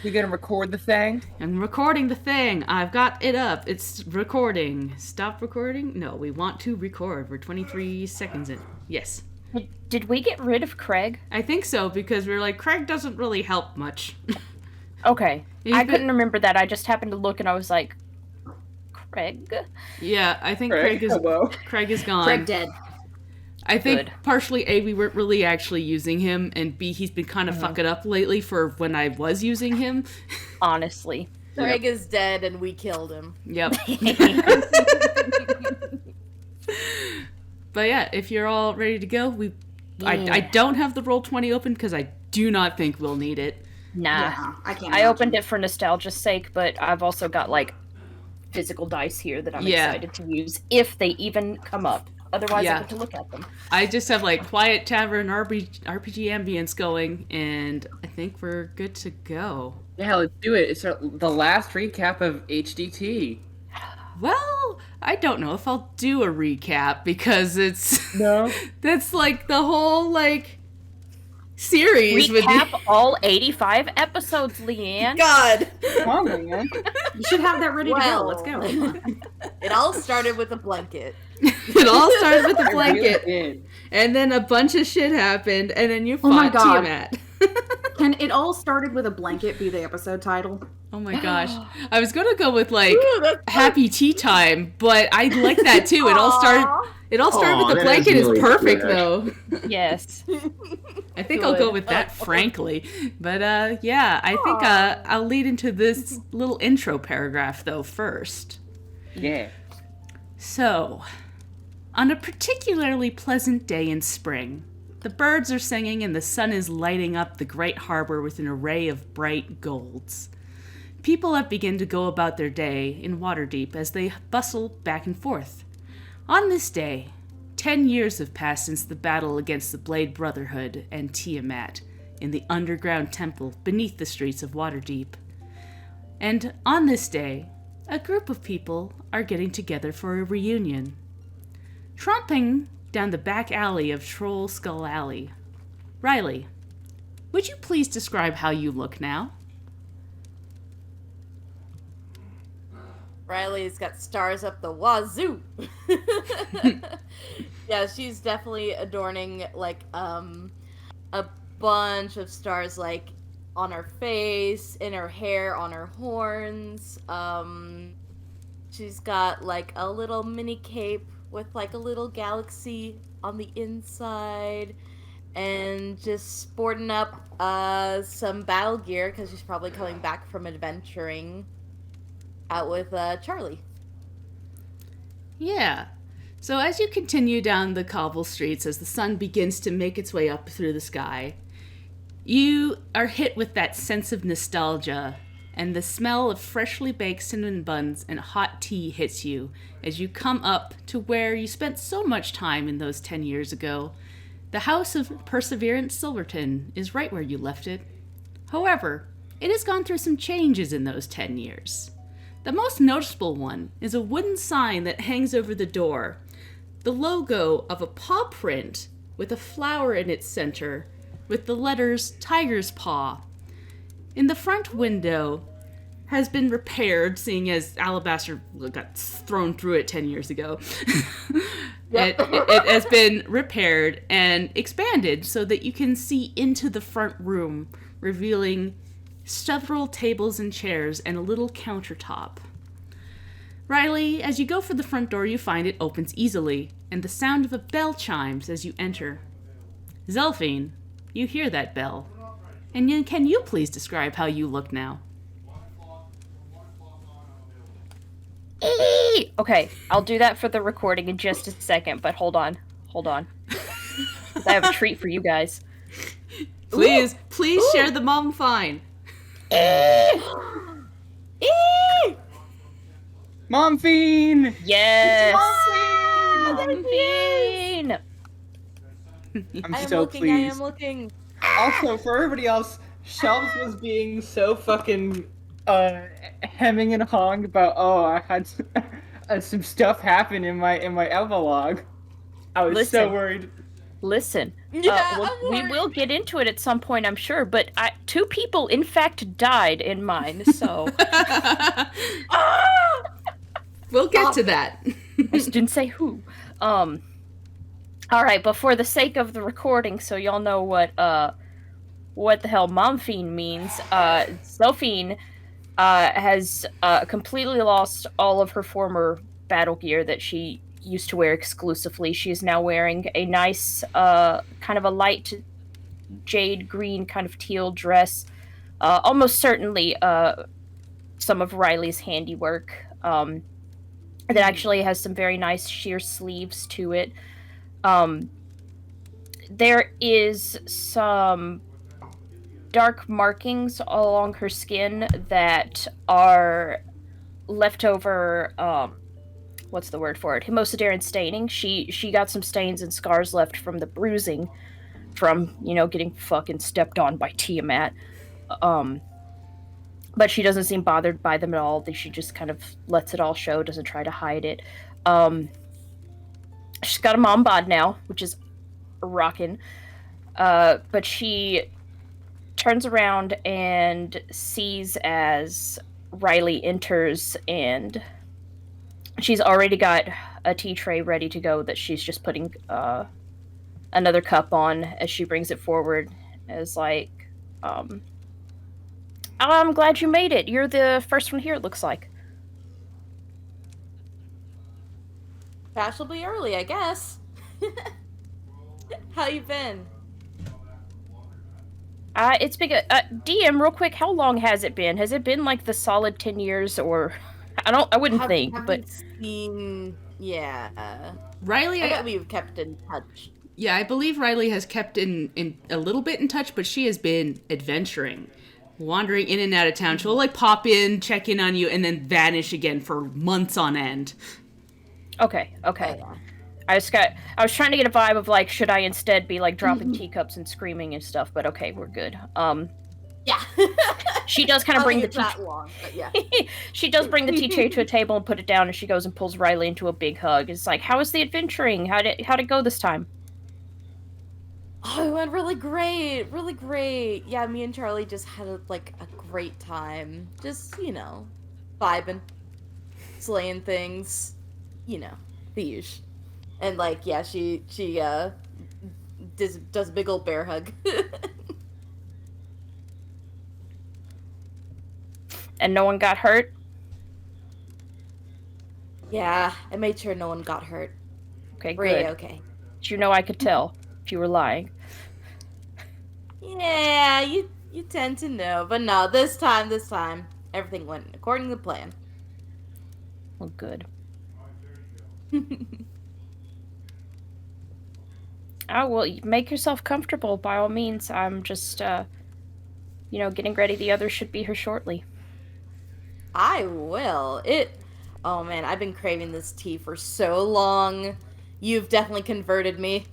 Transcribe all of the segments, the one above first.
You gonna record the thing? I'm recording the thing. I've got it up. It's recording. Stop recording? No, we want to record. We're 23 seconds in. Yes. Did we get rid of Craig? I think so, because we were like, Craig doesn't really help much. Okay. Couldn't remember that. I just happened to look and I was like, Craig? Yeah, I think Craig is gone. Craig dead. I think partially A, we weren't really actually using him, and B, he's been kind of fucking up lately for when I was using him. Honestly. Craig is dead and we killed him. Yep. But yeah, if you're all ready to go, I don't have the Roll20 open because I do not think we'll need it. Nah. Yeah, I can't. I opened it for nostalgia's sake, but I've also got like physical dice here that I'm excited to use if they even come up. Otherwise, I get to look at them. I just have like Quiet Tavern RPG ambience going, and I think we're good to go. Yeah, let's do it. It's the last recap of HDT. Well, I don't know if I'll do a recap because it's that's like the whole like series. Recap all 85 episodes, Leanne. God. Oh, man. You should have that ready to go. Let's go. It all started with a blanket. It all started with a blanket. Really and then a bunch of shit happened, and then you fought Tiamat. Can It All Started with a Blanket be the episode title? Oh my gosh. I was gonna go with like Happy Tea Time, but I like that too. It all started with the blanket is perfect though. Yes. I think I'll go with that, frankly. But yeah, I think I'll lead into this little intro paragraph though first. Yeah. So, on a particularly pleasant day in spring, the birds are singing and the sun is lighting up the great harbor with an array of bright golds. People have begun to go about their day in Waterdeep as they bustle back and forth. On this day, 10 years have passed since the battle against the Blade Brotherhood and Tiamat in the underground temple beneath the streets of Waterdeep. And on this day, a group of people are getting together for a reunion. Tromping down the back alley of Troll Skull Alley. Riley, would you please describe how you look now? Riley's got stars up the wazoo. Yeah, she's definitely adorning like a bunch of stars like on her face, in her hair, on her horns. She's got like a little mini cape with like a little galaxy on the inside, and just sporting up some battle gear because she's probably coming back from adventuring out with Charlie. Yeah. So as you continue down the cobble streets, as the sun begins to make its way up through the sky, you are hit with that sense of nostalgia, and the smell of freshly baked cinnamon buns and hot tea hits you as you come up to where you spent so much time in those 10 years ago. The House of Perseverance Silverton is right where you left it. However, it has gone through some changes in those 10 years. The most noticeable one is a wooden sign that hangs over the door. The logo of a paw print with a flower in its center with the letters Tiger's Paw. In the front window has been repaired, seeing as Alabaster got thrown through it 10 years ago. It has been repaired and expanded so that you can see into the front room, revealing several tables and chairs and a little countertop. Riley, as you go for the front door, you find it opens easily, and the sound of a bell chimes as you enter. Zelphine, you hear that bell. And can you please describe how you look now? Okay, I'll do that for the recording in just a second, but hold on. I have a treat for you guys. Please share the mom fine. Mom Fiend! Yes! Mom Fiend! I'm so pleased. I am looking. Also, for everybody else, Shelves was being so fucking hemming and hawing about, I had some stuff happen in my epilogue. I was so worried. Listen, Yeah, Well, we will get into it at some point, I'm sure, but 2 people, in fact, died in mine, so... We'll get to that. I just didn't say who. Alright, but for the sake of the recording, so y'all know what the hell Momfiend means, Sophine has completely lost all of her former battle gear that she used to wear exclusively. She is now wearing a nice, kind of a light jade green, kind of teal dress. Almost certainly some of Riley's handiwork. That actually has some very nice sheer sleeves to it. There is some dark markings along her skin that are leftover, what's the word for it? Hemosiderin staining. She got some stains and scars left from the bruising from, getting fucking stepped on by Tiamat. But she doesn't seem bothered by them at all. She just kind of lets it all show, doesn't try to hide it. She's got a mom bod now, which is rockin'. But she turns around and sees as Riley enters, and she's already got a tea tray ready to go that she's just putting another cup on as she brings it forward as like, I'm glad you made it. You're the first one here, it looks like. fashionably early, I guess. How you been? It's been good. DM, real quick, how long has it been? Has it been like the solid 10 years, or... I wouldn't think, but... Yeah. Riley, I bet we've kept in touch. Yeah, I believe Riley has kept in a little bit in touch, but she has been adventuring, wandering in and out of town. She'll like pop in, check in on you, and then vanish again for months on end. Okay. Oh, yeah. I was trying to get a vibe of like, should I instead be like dropping teacups and screaming and stuff, but okay, we're good. Yeah. She does kind of bring the tea. that long, but yeah. She does bring the tea tray to a table and put it down, and she goes and pulls Riley into a big hug. It's like, how was the adventuring? How'd it go this time? Oh, it went really great. Really great. Yeah, me and Charlie just had a great time. Just, vibing. Slaying things. The usual. And she does a big old bear hug. And no one got hurt? Yeah, I made sure no one got hurt. Okay, Great, good. okay. But I could tell if you were lying. Yeah, you tend to know. But no, this time, everything went according to plan. Well, good. Oh, well, make yourself comfortable, by all means. I'm just, getting ready. The others should be here shortly. I will. Oh man, I've been craving this tea for so long. You've definitely converted me.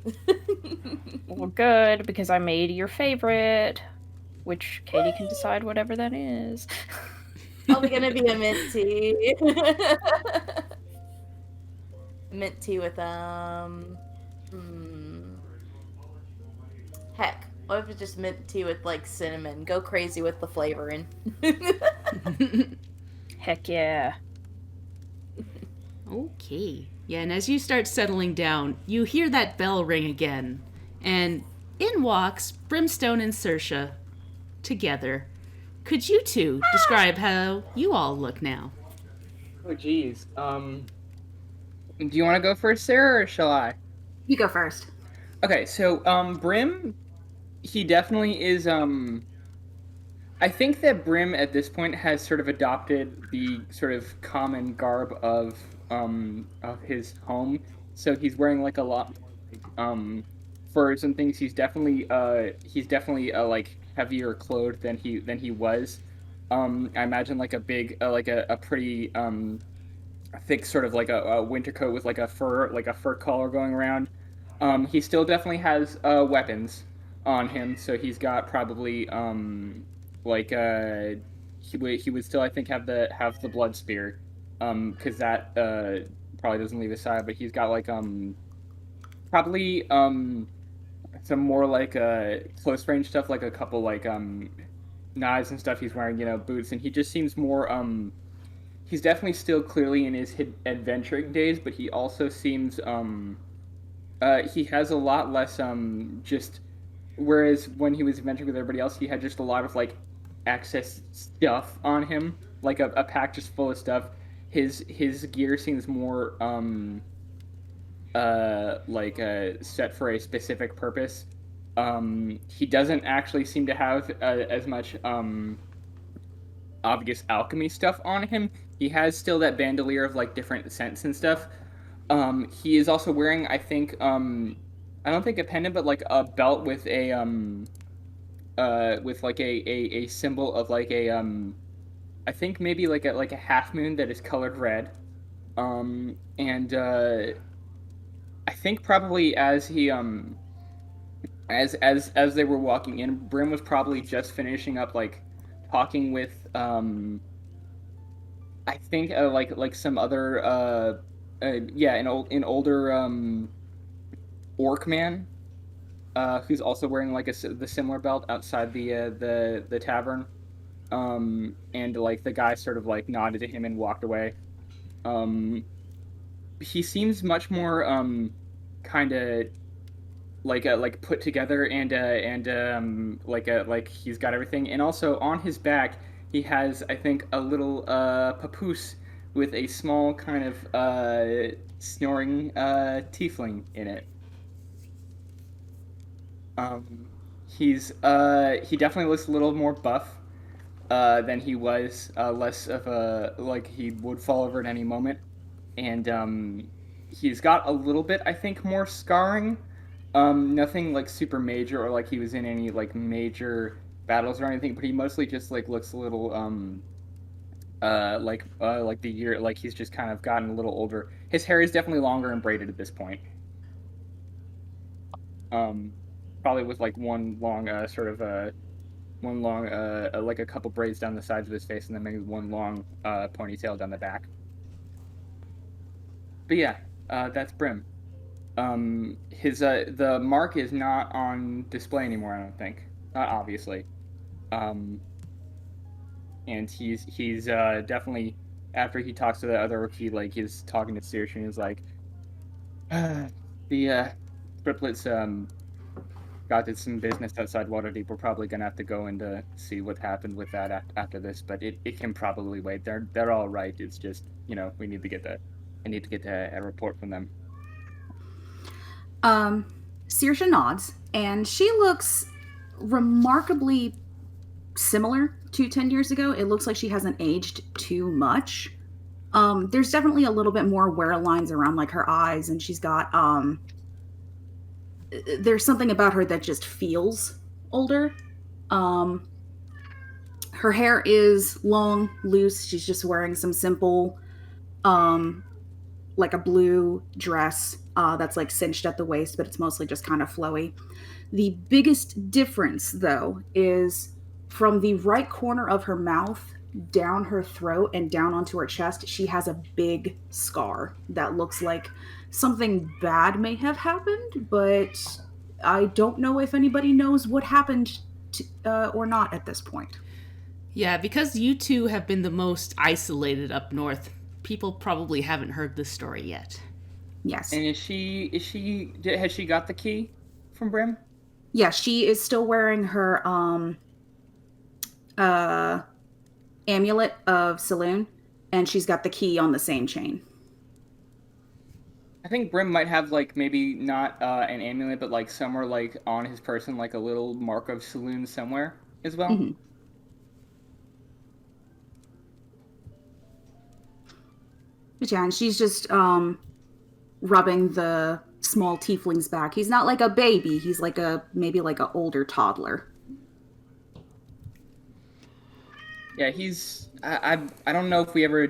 Well, good, because I made your favorite, which Katie can decide whatever that is. Probably gonna be a mint tea. Mint tea with Heck, what if it's just mint tea with cinnamon? Go crazy with the flavoring. Heck yeah. Okay. Yeah, and as you start settling down, you hear that bell ring again. And in walks Brimstone and Saoirse together. Could you two describe how you all look now? Oh, geez. Do you want to go first, Sarah, or shall I? You go first. Okay, so, Brim, he definitely is, I think that Brim at this point has sort of adopted the sort of common garb of his home. So he's wearing a lot furs and things. He's definitely heavier clothed than he was. I imagine a big a pretty thick sort of a winter coat with a fur collar going around. He still definitely has weapons on him, so he's got probably he would still, I think, have the blood spear, because that probably doesn't leave his side, but he's got probably some more like close range stuff, like a couple like knives and stuff. He's wearing boots, and he just seems more he's definitely still clearly in his adventuring days, but he also seems he has a lot less just whereas when he was adventuring with everybody else, he had just a lot of like excess stuff on him, like a pack just full of stuff. His gear seems more set for a specific purpose. He doesn't actually seem to have as much obvious alchemy stuff on him. He has still that bandolier of like different scents and stuff. He is also wearing, I think, I don't think a pendant, but like a belt with like a symbol of like I think maybe like a half moon that is colored red. And I think probably as he as they were walking in, Brim was probably just finishing up like talking with I think like some other yeah, an older orc man who's also wearing like the similar belt outside the tavern. And like the guy sort of like nodded to him and walked away. He seems much more kind of like put together and like he's got everything, and also on his back he has, I think, a little papoose with a small kind of snoring tiefling in it. He definitely looks a little more buff than he was, less of a like he would fall over at any moment, and he's got a little bit, I think, more scarring. Nothing like super major or like he was in any like major battles or anything, but he mostly just like looks a little like the year, like he's just kind of gotten a little older. His hair is definitely longer and braided at this point. Probably with like one long like a couple braids down the sides of his face, and then maybe one long ponytail down the back. But yeah, that's Brim. His the mark is not on display anymore, I don't think. Obviously. And he's definitely, after he talks to the other rookie, like he's talking to Saoirse, and he's like, the triplets got to some business outside Waterdeep. We're probably gonna have to go in to see what happened with that after this, but it can probably wait. They're all right. It's just we need to get a report from them. Saoirse nods, and she looks remarkably similar to 10 years ago. It looks like she hasn't aged too much. There's definitely a little bit more wear lines around like her eyes, and she's got there's something about her that just feels older. Her hair is long, loose. She's just wearing some simple like a blue dress that's like cinched at the waist, but it's mostly just kind of flowy. The biggest difference, though, is from the right corner of her mouth down her throat and down onto her chest, she has a big scar that looks like something bad may have happened, but I don't know if anybody knows what happened or not at this point. Yeah, because you two have been the most isolated up north, people probably haven't heard this story yet. Yes. And has she got the key from Brim? Yeah, she is still wearing her amulet of Saloon, and she's got the key on the same chain. I think Brim might have like maybe not an amulet, but like somewhere like on his person, like a little mark of Saloon somewhere as well. Mm-hmm. But yeah, and she's just rubbing the small tiefling's back. He's not like a baby. He's like maybe like an older toddler. Yeah, he's. I don't know if we ever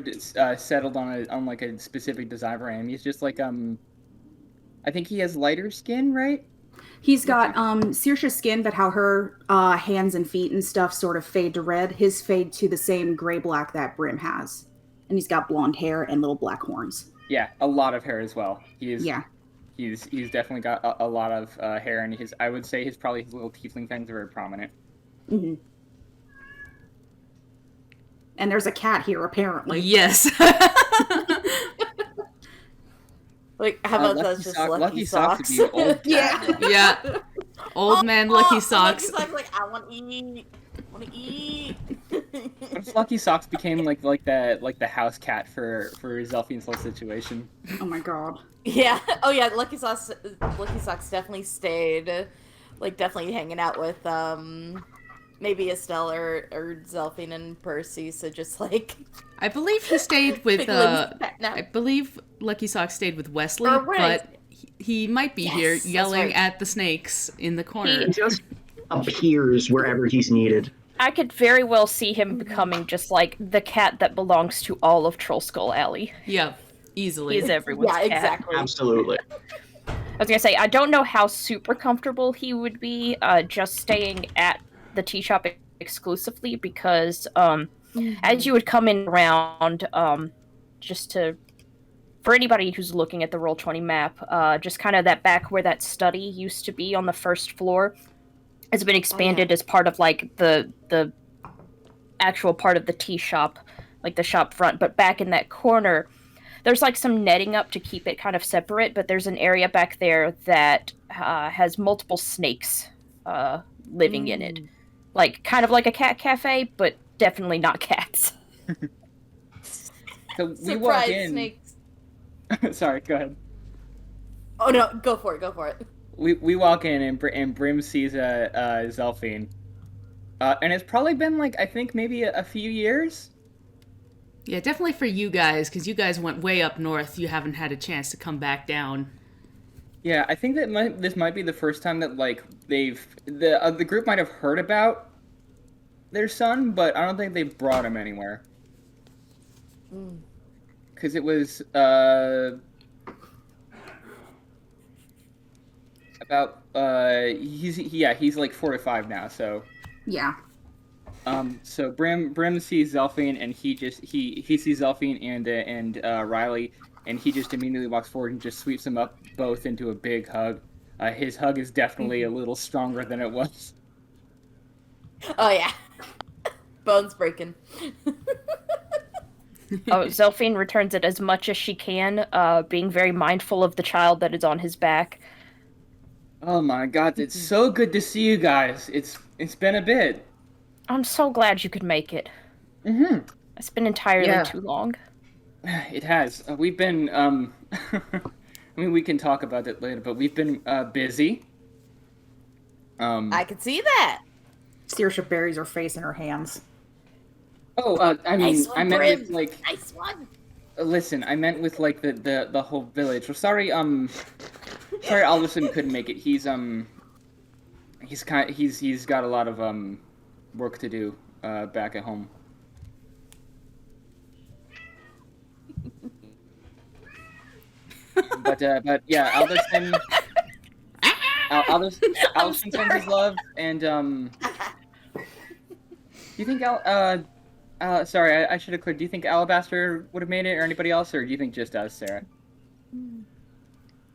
settled on like a specific design for him. He's just like I think he has lighter skin, right? He's got Saoirse's skin, but how her hands and feet and stuff sort of fade to red. His fade to the same gray-black that Brim has. And he's got blonde hair and little black horns. Yeah, a lot of hair as well. He's He's definitely got a lot of hair, and I would say his little tiefling fangs are very prominent. Mm-hmm. And there's a cat here, apparently. Yes. Like, how about that's just Lucky Socks? Would be an old cat. Yeah. Old man Lucky Socks. Lucky Socks, like, I want to eat. What if Lucky Socks became like the house cat for Zelfine's whole situation? Oh my god. Yeah. Oh yeah. Lucky Socks definitely stayed, like, definitely hanging out with maybe Estelle or Zelfine and Percy. So just like. I believe he stayed with. No. I believe Lucky Socks stayed with Wesley, Or right. but he might be here Yes, that's yelling right. at the snakes in the corner. He just appears wherever he's needed. I could very well see him becoming just like the cat that belongs to all of Troll Skull Alley. Yeah, easily. He's everyone's Yeah, cat. exactly. Absolutely. I was gonna say, I don't know how super comfortable he would be just staying at the tea shop exclusively because as you would come in around, just to, for anybody who's looking at the Roll20 map, just kind of that back where that study used to be on the first floor has been expanded as part of like the actual part of the tea shop, like the shop front. But back in that corner, there's like some netting up to keep it kind of separate, but there's an area back there that has multiple snakes living in it. Like, kind of like a cat cafe, but definitely not cats. So we walk Surprise in. snakes. Sorry, go ahead. Oh no, go for it. We walk in and Brim sees Zelfine, and it's probably been like I think maybe a few years. Yeah, definitely for you guys, because you guys went way up north. You haven't had a chance to come back down. Yeah, I think that this might be the first time that like the group might have heard about their son, but I don't think they brought him anywhere. Because it was about he's like 4 to 5 now, so Yeah. So Brim sees Zelfine and he sees Zelfine and Riley, and he just immediately walks forward and just sweeps them up both into a big hug. His hug is definitely a little stronger than it was. Oh yeah. Bones breaking. Oh, Zelfine returns it as much as she can, being very mindful of the child that is on his back. Oh my god, it's so good to see you guys. It's been a bit. I'm so glad you could make it. Mm-hmm. It's been entirely too long. It has. We've been I mean, we can talk about it later, but we've been busy. I can see that. Saoirse buries her face in her hands. Oh, I mean, Nice one, I meant Brim. with like. Nice one. Listen, I meant with like the whole village. Well, sorry, Alderson couldn't make it. He's got a lot of work to do back at home. but yeah, Alderson sends his love, and do you think sorry, I should have cleared. Do you think Alabaster would have made it, or anybody else, or do you think just us, Sarah?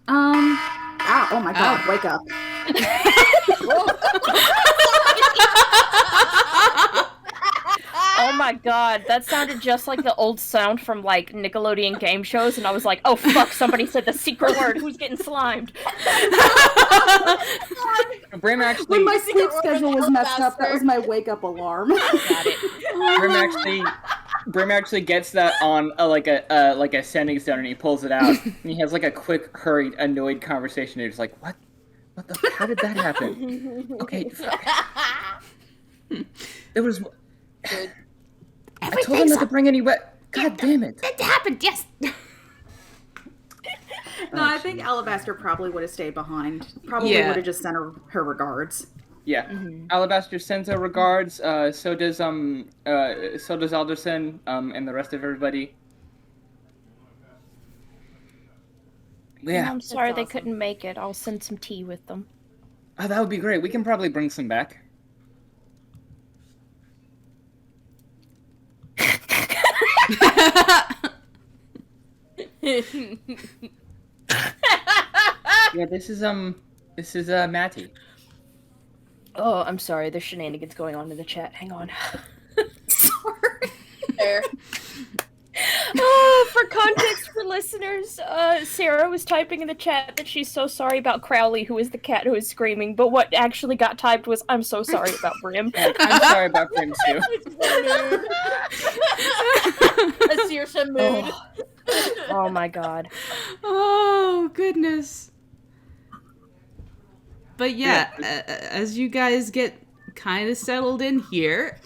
Oh my god, wake up. Oh my god, that sounded just like the old sound from like Nickelodeon game shows, and I was like, oh fuck, somebody said the secret word, who's getting slimed? Brim actually. When my sleep schedule was messed up, that was my wake up alarm. Got it. Brim actually gets that on like a sending stone, and he pulls it out, and he has like a quick, hurried, annoyed conversation. And he's like, "What the? How did that happen? Okay, there was. Good. I told him not to bring any wet. God damn it! It happened, yes! No, I think Alabaster probably would have stayed behind. Probably Yeah. would have just sent her regards. Yeah, Alabaster sends her regards. So does Alderson, and the rest of everybody. Yeah, I'm sorry That's they awesome. couldn't make it. I'll send some tea with them. oh, that would be great. We can probably bring some back. Yeah, this is Matty. Oh, I'm sorry. There's shenanigans going on in the chat. Hang on. Sorry. There. For context for listeners, Sarah was typing in the chat that she's so sorry about Crowley, who is the cat who is screaming, but what actually got typed was, I'm so sorry about Brim. I'm sorry about Brim too. A Saoirse mood. Oh my god. Oh, goodness. But yeah, as you guys get kind of settled in here,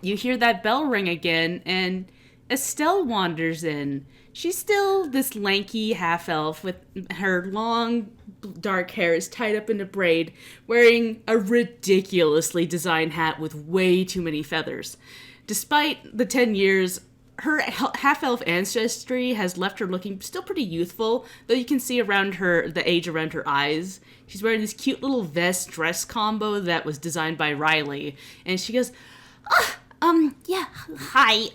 you hear that bell ring again, and Estelle wanders in. She's still this lanky half-elf with her long dark hair is tied up in a braid, wearing a ridiculously designed hat with way too many feathers. Despite the 10 years, her half-elf ancestry has left her looking still pretty youthful, though you can see around her the age around her eyes. She's wearing this cute little vest dress combo that was designed by Riley, and she goes, yeah, hi,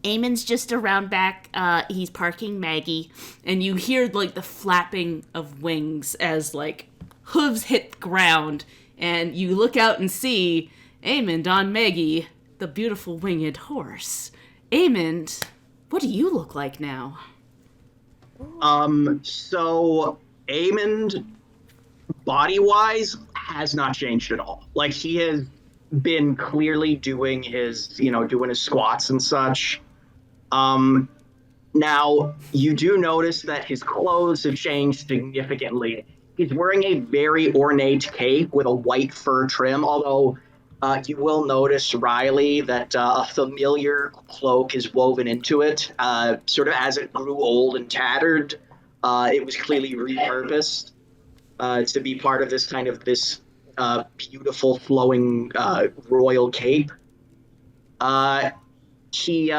Eamon's just around back, he's parking Maggie, and you hear, like, the flapping of wings as, like, hooves hit the ground, and you look out and see Eamon on Maggie, the beautiful winged horse. Eamon, what do you look like now? So Eamon, body-wise, has not changed at all. Like, he has been clearly doing his squats and such. Now, you do notice that his clothes have changed significantly. He's wearing a very ornate cape with a white fur trim, although you will notice, Riley, that a familiar cloak is woven into it. Sort of as it grew old and tattered, it was clearly repurposed to be part of this kind of beautiful flowing royal cape. He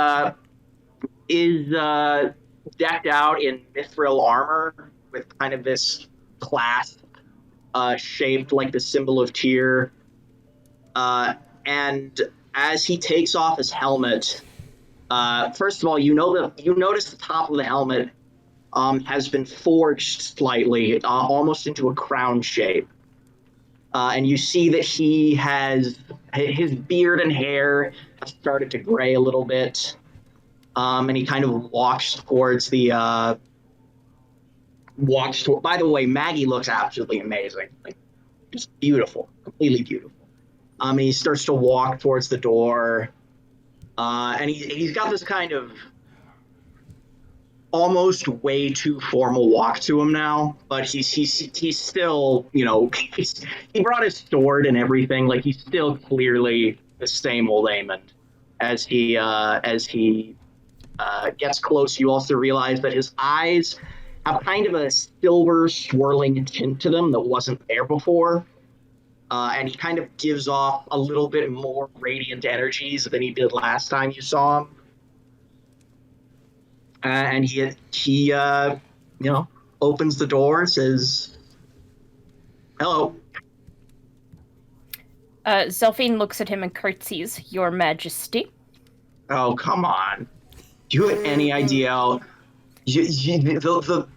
is decked out in mithril armor with kind of this clasp shaped like the symbol of Tyr. And as he takes off his helmet, first of all, you notice the top of the helmet has been forged slightly, almost into a crown shape. And you see that he has his beard and hair have started to gray a little bit. And he kind of walks towards by the way, Maggie looks absolutely amazing. Like, just beautiful, completely beautiful. And he starts to walk towards the door. And he's got this kind of almost way too formal walk to him now, but he's still, he brought his sword and everything. Like, he's still clearly the same old Eamon. As he gets close, you also realize that his eyes have kind of a silver swirling tint to them that wasn't there before. And he kind of gives off a little bit more radiant energies than he did last time you saw him. And he opens the door and says, "Hello." Zelphine looks at him and curtsies, Your Majesty. Oh, come on. Do you have any idea? The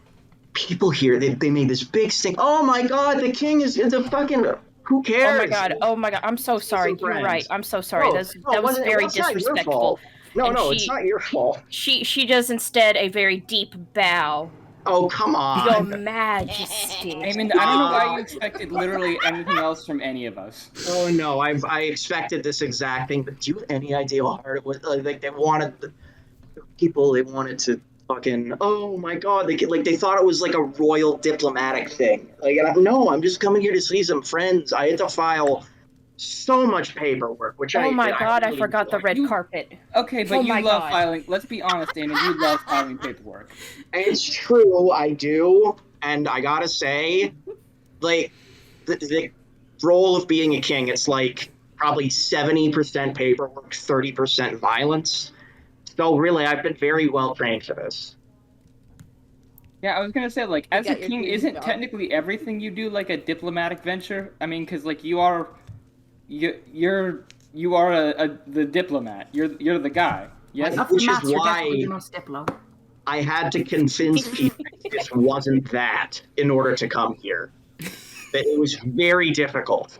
people here, they made this big thing. Oh my god, the king is a fucking... Who cares? Oh my god, I'm so sorry. You're right. I'm so sorry. That was very disrespectful. No, it's not your fault. She does instead a very deep bow. Oh, come on. Your Majesty. I mean, I don't know why you expected literally anything else from any of us. Oh no, I expected this exact thing, but do you have any idea how hard it was? Like, they wanted to fucking, oh my god, they thought it was like a royal diplomatic thing. Like, no, I'm just coming here to see some friends. I had to file so much paperwork, which I really forgot the red carpet. Okay, but you love filing. Let's be honest, Damon. You love filing paperwork. It's true, I do, and I gotta say, like, the role of being a king, it's like probably 70% paperwork, 30% violence. So really, I've been very well trained for this. Yeah, I was gonna say, like, as a got your king, dream isn't job. technically everything you do like a diplomatic venture? I mean, because like you are the diplomat. You're the guy. Yes. Of Which is maths, you're why- definitely the most diplo. I had to convince people this wasn't that in order to come here. That it was very difficult.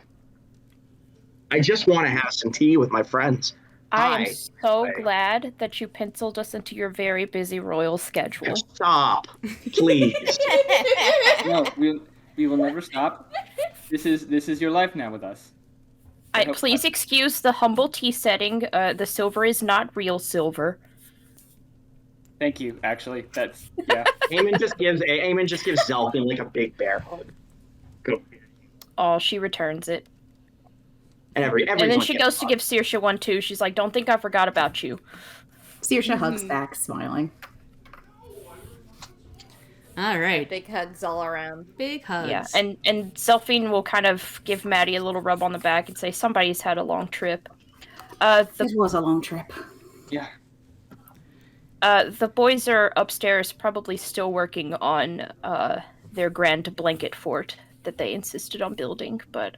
I just want to have some tea with my friends. I am Hi. so glad that you penciled us into your very busy royal schedule. Stop, please. No, we will never stop. This is your life now with us. Please excuse the humble tea setting. The silver is not real silver. Thank you. Actually, that's yeah. Eamon just gives Zelkin like a big bear hug. Go. Oh, she returns it. And And then she goes to give Saoirse one too. She's like, "Don't think I forgot about you." Saoirse hugs back, smiling. All right. Big hugs all around. Big hugs. Yeah, and Zelphine will kind of give Maddie a little rub on the back and say, "Somebody's had a long trip." It was a long trip. Yeah. The boys are upstairs, probably still working on their grand blanket fort that they insisted on building. But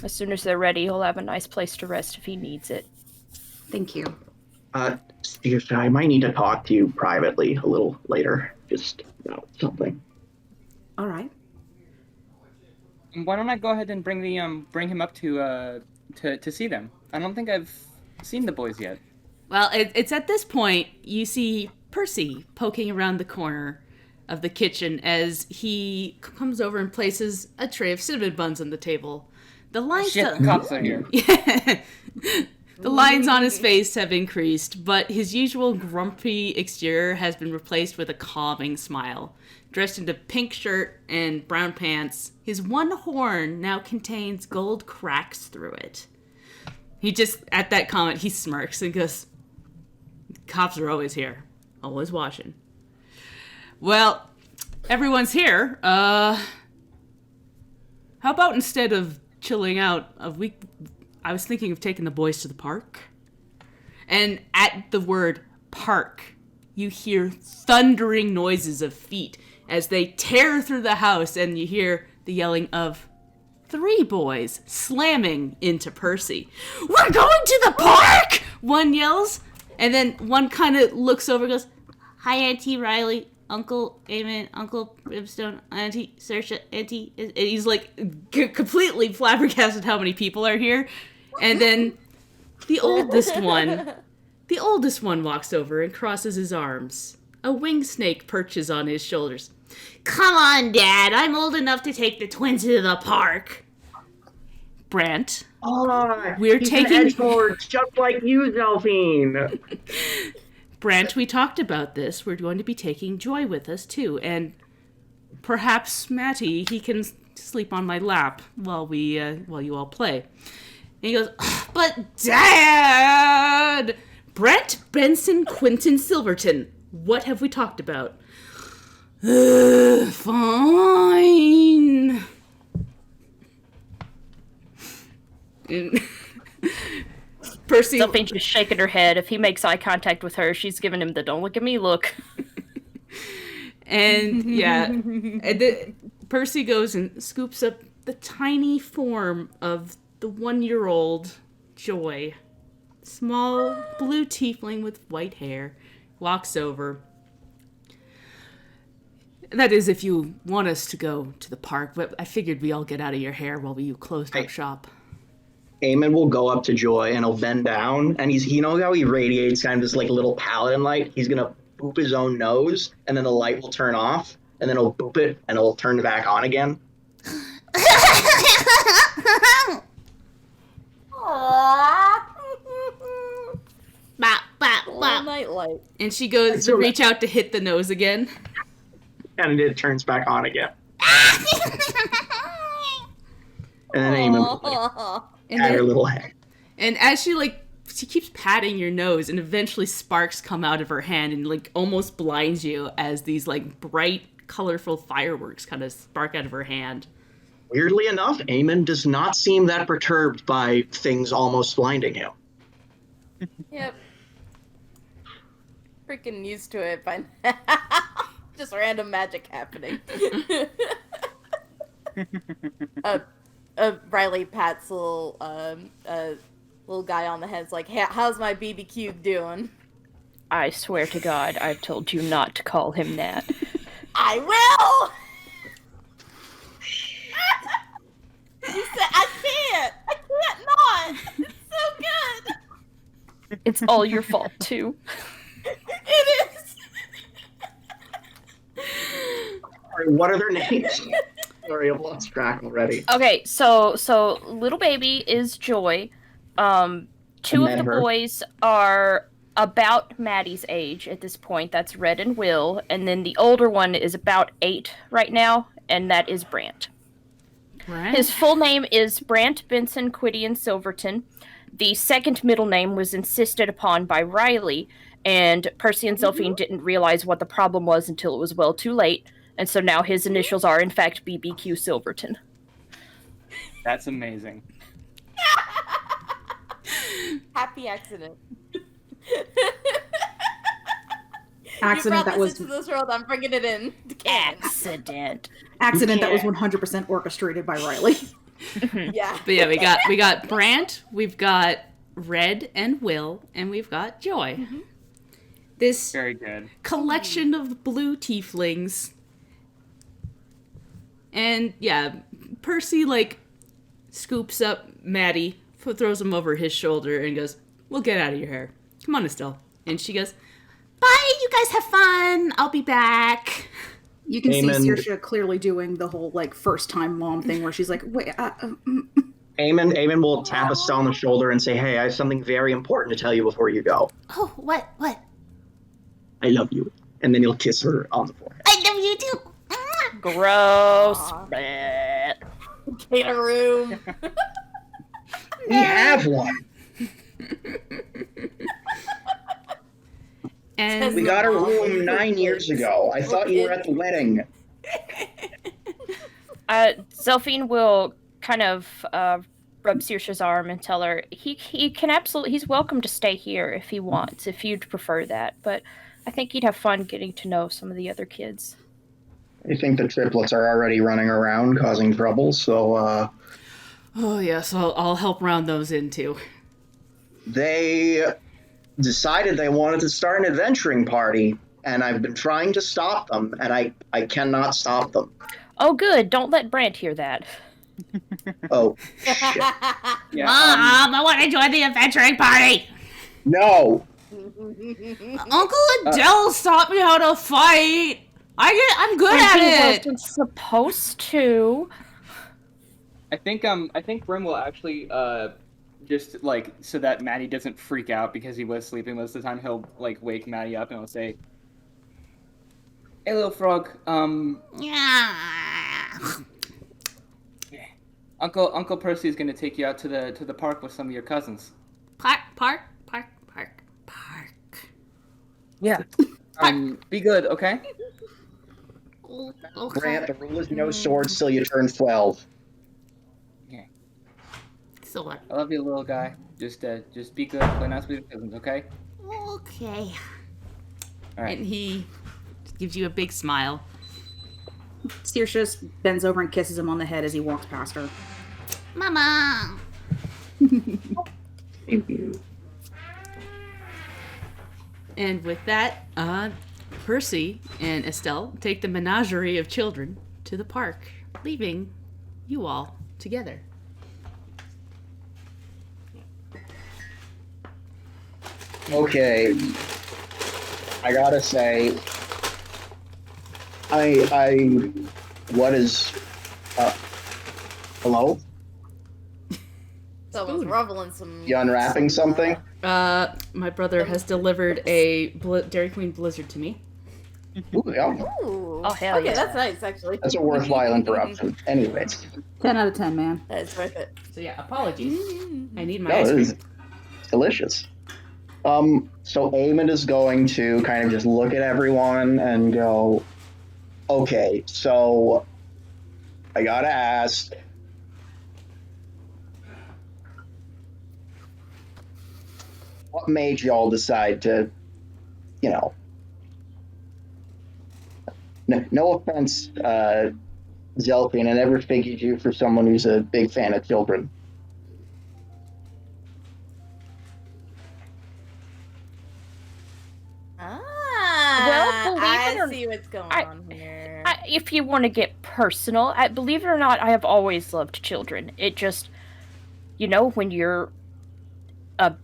as soon as they're ready, he'll have a nice place to rest if he needs it. Thank you. Saoirse, I might need to talk to you privately a little later. Just about something. All right. Why don't I go ahead and bring him up to see them? I don't think I've seen the boys yet. Well, it's at this point you see Percy poking around the corner of the kitchen as he comes over and places a tray of cinnamon buns on the table. The lines Shit, the cops are here. Yeah. The lines on his face have increased, but his usual grumpy exterior has been replaced with a calming smile. Dressed in a pink shirt and brown pants, his one horn now contains gold cracks through it. He just, at that comment, he smirks and goes, "Cops are always here. Always watching." Well, everyone's here. How about instead of chilling out I was thinking of taking the boys to the park. And at the word park, you hear thundering noises of feet as they tear through the house, and you hear the yelling of 3 boys slamming into Percy. "We're going to the park!" one yells. And then one kind of looks over and goes, "Hi, Auntie Riley, Uncle Eamon, Uncle Brimstone, Auntie Saoirse, Auntie..." And he's like completely flabbergasted how many people are here. And then the oldest one walks over and crosses his arms. A wing snake perches on his shoulders. "Come on, Dad, I'm old enough to take the twins to the park." Brant, we're taking an edgelord just like you, Zelphine. Brant, we talked about this. We're going to be taking Joy with us too, and perhaps Matty, he can sleep on my lap while you all play. And he goes, "But Dad! Brent, Benson, Quentin, Silverton, what have we talked about?" Fine. And Percy... Something's just shaking her head. If he makes eye contact with her, she's giving him the "don't look at me" look. And yeah, and Percy goes and scoops up the tiny form of the 1-year-old Joy. Small blue tiefling with white hair. Walks over. That is if you want us to go to the park, but I figured we all get out of your hair while you closed up shop. Eamon will go up to Joy and he'll bend down, and he knows how he radiates kind of this like little paladin light. He's gonna boop his own nose, and then the light will turn off, and then he'll boop it, and it'll turn back on again. Bop, bop, bop. Nightlight. And she goes to reach out to hit the nose again. And it turns back on again. And then Eamon will pat her little head. And as she keeps patting your nose, and eventually sparks come out of her hand and almost blinds you as these bright, colorful fireworks kind of spark out of her hand. Weirdly enough, Eamon does not seem that perturbed by things almost blinding him. Yep. Freaking used to it by now. Just random magic happening. Riley pats little guy on the head. It's like, "Hey, how's my BB cube doing?" I swear to God, I've told you not to call him that. I will! You said I can't! I can't not! It's so good! It's all your fault, too. It is! Sorry, what are their names? Sorry, I've lost track already. Okay, so little baby is Joy. Two of the boys are about Maddie's age at this point. That's Red and Will. And then the older one is about 8 right now, and that is Brant. Right. His full name is Brant Benson Quidian Silverton. The second middle name was insisted upon by Riley, and Percy and Zelphine didn't realize what the problem was until it was well too late, and so now his initials are, in fact, BBQ Silverton. That's amazing. Happy accident. Accident that was into this world. I'm bringing it in. Accident. accident that was 100% orchestrated by Riley. Yeah. But yeah, we got Brant, we've got Red and Will, and we've got Joy. Mm-hmm. This Very good. collection of blue tieflings. And yeah, Percy like scoops up Maddie, throws him over his shoulder, and goes, "We'll get out of your hair. Come on, Estelle." And she goes, "Bye, you guys have fun. I'll be back." You can Amen. see Saoirse clearly doing the whole like first time mom thing where she's like, "Wait, Eamon will tap us on the shoulder and say, "Hey, I have something very important to tell you before you go. Oh, what? I love you." And then he'll kiss her on the forehead. I love you too. Gross. Aw. Cater room. We have one. And We got a room 9 years ago. I thought you were at the wedding. Zelphine will kind of rub Saoirse's arm and tell her he can absolutely, he's welcome to stay here if he wants, if you'd prefer that. But I think he'd have fun getting to know some of the other kids. I think the triplets are already running around causing trouble, so oh yes, I'll help round those in too. they decided they wanted to start an adventuring party, and I've been trying to stop them, and I cannot stop them. Oh, good. Don't let Brant hear that. Oh, shit. Yeah, Mom, I want to join the adventuring party. No! Uncle Adele taught me how to fight. I'm good at He it. wasn't supposed to. I think Brim will actually just like so that Maddie doesn't freak out because he was sleeping most of the time. He'll like wake Maddie up and he'll say, "Hey, little frog. Yeah. Uncle Percy is gonna take you out to the park with some of your cousins. Park. Yeah. Be good, okay? Okay. Grant, the rule is no swords till you turn 12. So what? I love you, little guy. Just be good. Play nice with your cousins, okay? Okay. All right. And he gives you a big smile. Saoirse bends over and kisses him on the head as he walks past her. Mama. Thank you. And with that, Percy and Estelle take the menagerie of children to the park, leaving you all together. Okay. I gotta say, what is, hello? Someone's ruffling some. You unwrapping something? My brother has delivered a Dairy Queen Blizzard to me. Ooh, yeah. Ooh. Oh, hell okay, yeah. that's nice, actually. That's a worthwhile interruption. Anyways. 10 out of 10, man. That's worth it. So yeah, apologies. I need my No, ice it cream. is delicious. So Eamon is going to kind of just look at everyone and go, okay, so I gotta ask, what made y'all decide to, no offense, Zelphine, I never figured you for someone who's a big fan of children. Ah, believe I it or see what's going I- on here. if you want to get personal, believe it or not, I have always loved children. It just, when you're a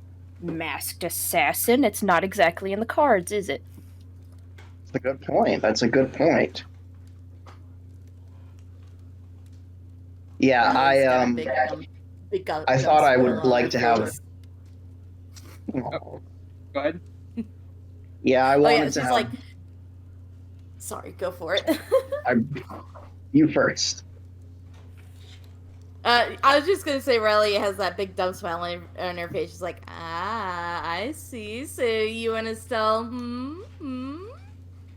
masked assassin, it's not exactly in the cards, is it? That's a good point. That's a good point. Yeah, Riley's got a big I thought I smile would on like her to have. face. Oh, Go ahead. yeah, I Oh yeah, wanted to she's have. like, sorry, go for it. You first. I was just gonna say Riley has that big dumb smile on her face. She's like, I see. So you and Estelle,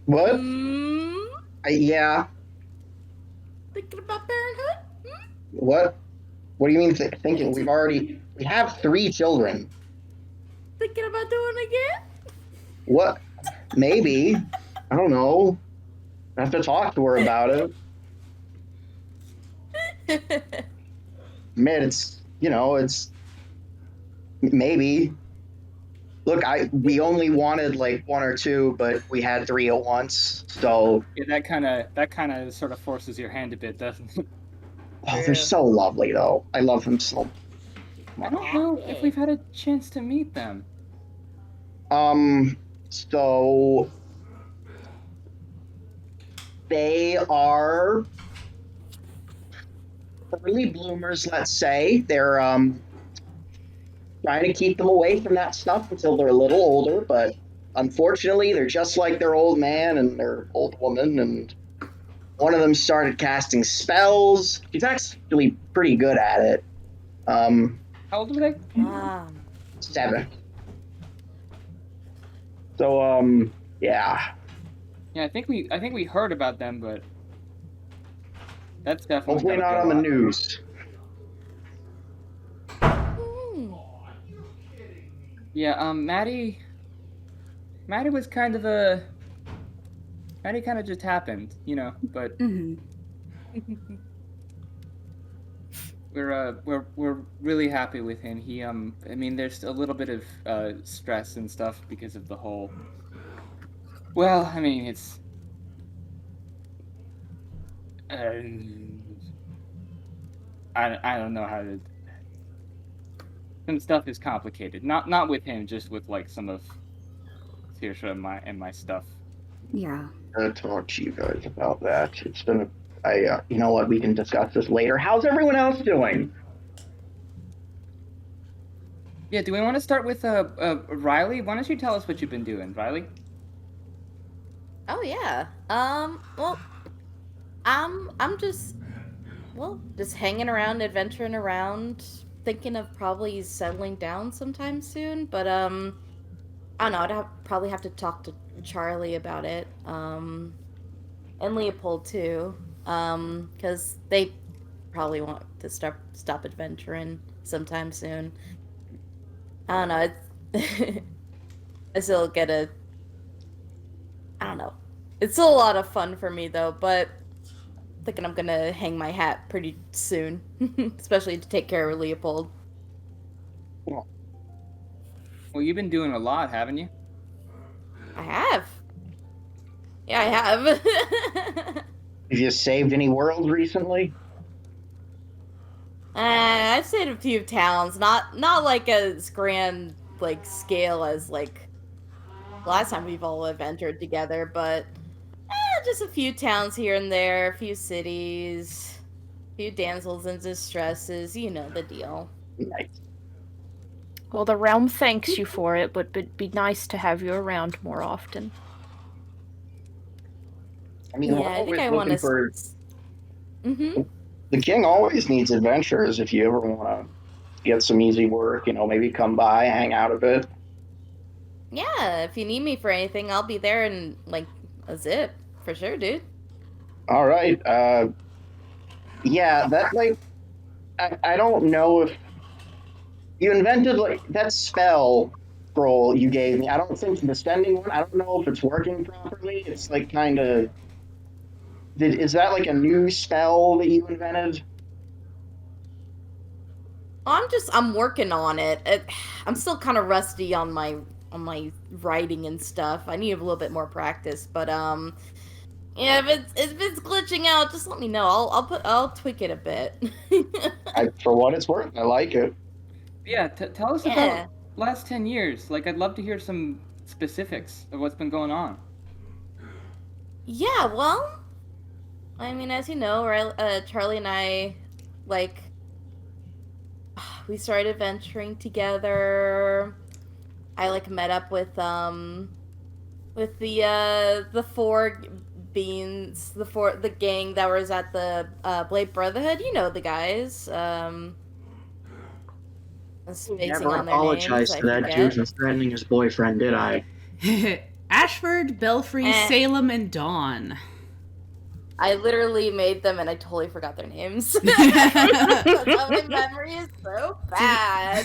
What? Yeah. thinking about parenthood? What? What do you mean thinking? We have 3 children. Thinking about doing it What? Maybe. I don't know. I have to talk to her about it. again? Man, it's maybe. Look, we only wanted like 1 or 2, but we had 3 at once. So Yeah, that kind of sort of forces your hand a bit, doesn't it? oh, they're so lovely though. I love them so I much. don't know if we've had a chance to meet them. So they are early bloomers, let's say. They're trying to keep them away from that stuff until they're a little older, but unfortunately, they're just like their old man and their old woman, and one of them started casting spells. She's actually pretty good at it. How old were they? 7. So, yeah. Yeah, I think we heard about them, but that's definitely Hopefully gotta not go on the up. news. Yeah, Maddie was Maddie kind of just happened, but we're really happy with him. He I mean, there's a little bit of stress and stuff because of the whole. Well, I mean, it's I don't know how to. Some stuff is complicated. Not with him, just with like some of Saoirse and my stuff. Yeah. I'm gonna talk to you guys about that. It's been you know what? We can discuss this later. How's everyone else doing? Yeah, do we want to start with Riley? Why don't you tell us what you've been doing, Riley? Oh yeah. Well, I'm just hanging around, adventuring around, thinking of probably settling down sometime soon. But I don't know. Probably have to talk to Charlie about it. And Leopold too. Because they probably want to stop adventuring sometime soon. I don't know. It's I still get a. I don't know. It's still a lot of fun for me though, but thinking I'm gonna hang my hat pretty soon, especially to take care of Leopold. Well, you've been doing a lot, haven't you? I have. Yeah, I have. Have you saved any worlds recently? I've stayed in a few towns, not like as grand like scale as like last time we've all adventured together, but just a few towns here and there, a few cities, a few damsels in distresses, you know the deal. Nice. Well, the realm thanks you for it, but it'd be nice to have you around more often. I mean, we're Yeah, I think always I looking want for. to. The king always needs adventures. If you ever want to get some easy work, maybe come by, hang out a bit. Yeah, if you need me for anything, I'll be there in like a zip for sure, dude. All right. Yeah, that I don't know if you invented like that spell scroll you gave me. I don't think the sending one. I don't know if it's working properly. It's like kind of. Is that like a new spell that you invented? I'm working on it. I'm still kind of rusty on my my writing and stuff. I need a little bit more practice, but yeah, if it's glitching out, just let me know. I'll tweak it a bit. For what it's worth, I like it. Yeah, tell us Yeah. about last 10 years. Like, I'd love to hear some specifics of what's been going on. Yeah, well, I mean, as you know, Charlie and I, like, we started adventuring together. I like met up with the four beans, the gang that was at the Blade Brotherhood. You know the guys. I'm spacing Never on their names. apologized I to that forget. dude for threatening his boyfriend, did I? Ashford, Belfry, Salem, and Dawn. I literally made them and I totally forgot their names. My memory is so bad.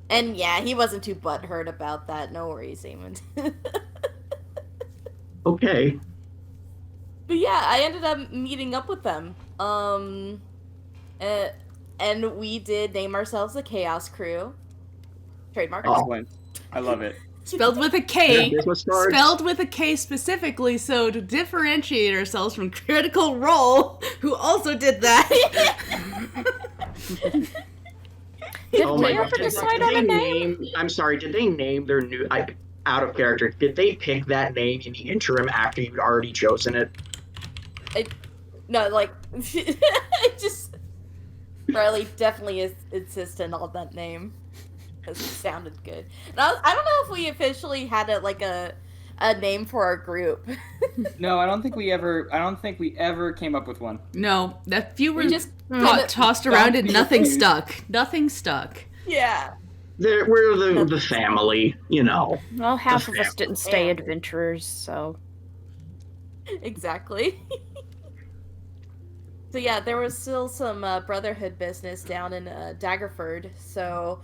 And yeah, he wasn't too butthurt about that. No worries, Eamon. Okay. But yeah, I ended up meeting up with them. And we did name ourselves the Chaos Crew. Trademark. Oh. Excellent. I love it. Spelled with a K. Business cards. Spelled with a K specifically, so to differentiate ourselves from Critical Role, who also did that. Did Oh we my ever god! decide Did on they a name? I'm sorry. Did they name their new? Out of character. Did they pick that name in the interim after you'd already chosen it? No, like, I just Riley definitely is insistent on that name because it sounded good. And I don't know if we officially had a name for our group. No, I don't think we ever came up with one. No, that few were We just tossed around and nothing stuck. Nothing stuck. Yeah. We're the family, you know. Well, half of us family. didn't stay adventurers, so. Exactly. So yeah, there was still some Brotherhood business down in Daggerford, so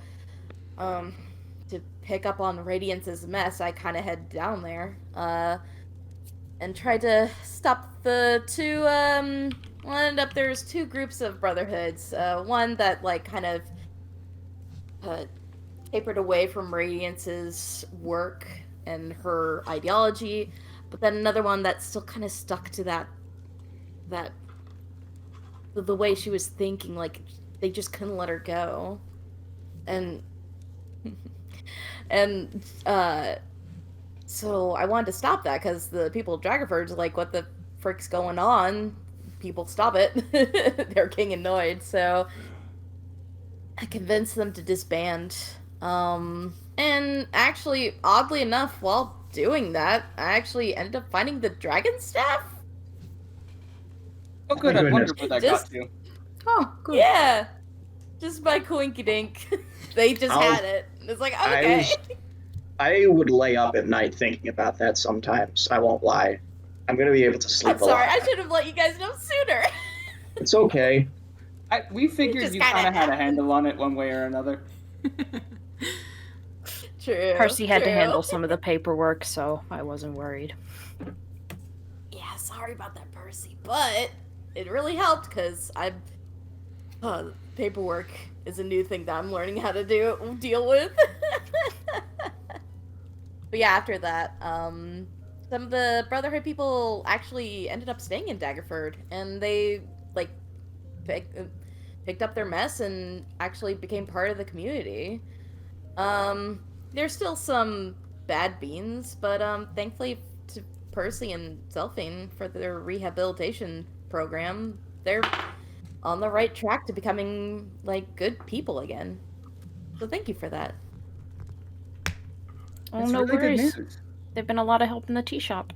to pick up on Radiance's mess, I kind of head down there and tried to stop the two. Well, ended up there's two groups of Brotherhoods. One that like kind of tapered away from Radiance's work and her ideology, but then another one that still kind of stuck to that the way she was thinking, like they just couldn't let her go. And so I wanted to stop that because the people of Daggerford's like, what the frick's going on? People, stop it. They're getting annoyed, so I convinced them to disband. And actually, oddly enough, while doing that, I actually ended up finding the dragon staff. Oh, good. My I wonder goodness. where that Just- got to. Oh, good. Yeah, just by coinkydink. They just had it. It's like, okay. I would lay up at night thinking about that sometimes. I won't lie. I'm gonna be able to sleep I'm sorry, a lot. I should have let you guys know sooner. It's okay. We figured just you kind kinda of had a handle on it one way or another. True. Percy had to true. handle some of the paperwork, so I wasn't worried. Yeah, sorry about that, Percy, but it really helped because paperwork is a new thing that I'm learning how to deal with. But yeah, after that, some of the Brotherhood people actually ended up staying in Daggerford, and they like picked up their mess and actually became part of the community. There's still some bad beans, but thankfully to Percy and Zelphine for their rehabilitation program, they're on the right track to becoming like good people again. So thank you for that. Oh, It's no really good worries. news. They've been a lot of help in the tea shop.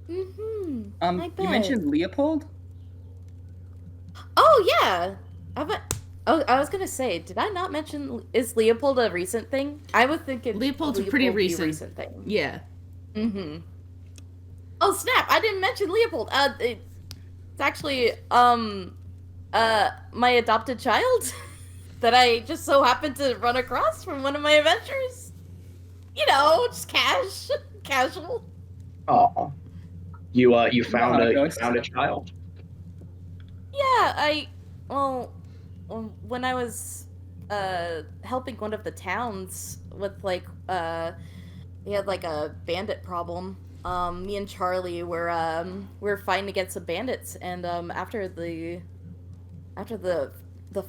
Mm-hmm. I You bet. mentioned Leopold? Oh yeah. I was gonna say, did I not mention, is Leopold a recent thing? I was thinking Leopold's a pretty Leopold be a recent. thing. Yeah. Mm-hmm. Oh snap! I didn't mention Leopold. It's actually my adopted child that I just so happened to run across from one of my adventures. You know, just casual. Oh, you found how it a goes. child. Yeah, well, when I was helping one of the towns with like they had like a bandit problem. Me and Charlie were fighting against some bandits, and after the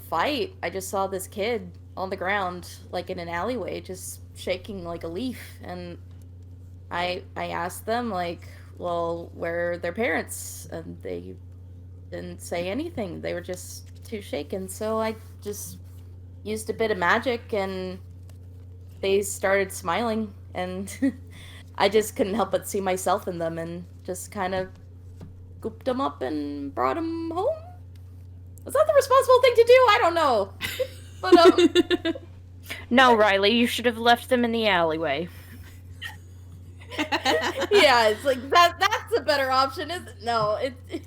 fight, I just saw this kid on the ground, like in an alleyway, just shaking like a leaf, and I asked them like, well, where are their parents, and they didn't say anything. They were just too shaken. So I just used a bit of magic, and they started smiling, and I just couldn't help but see myself in them, and just kind of scooped them up and brought them home. Was that the responsible thing to do? I don't know. But No, Riley, you should have left them in the alleyway. yeah, it's like that's a better option, isn't it? No,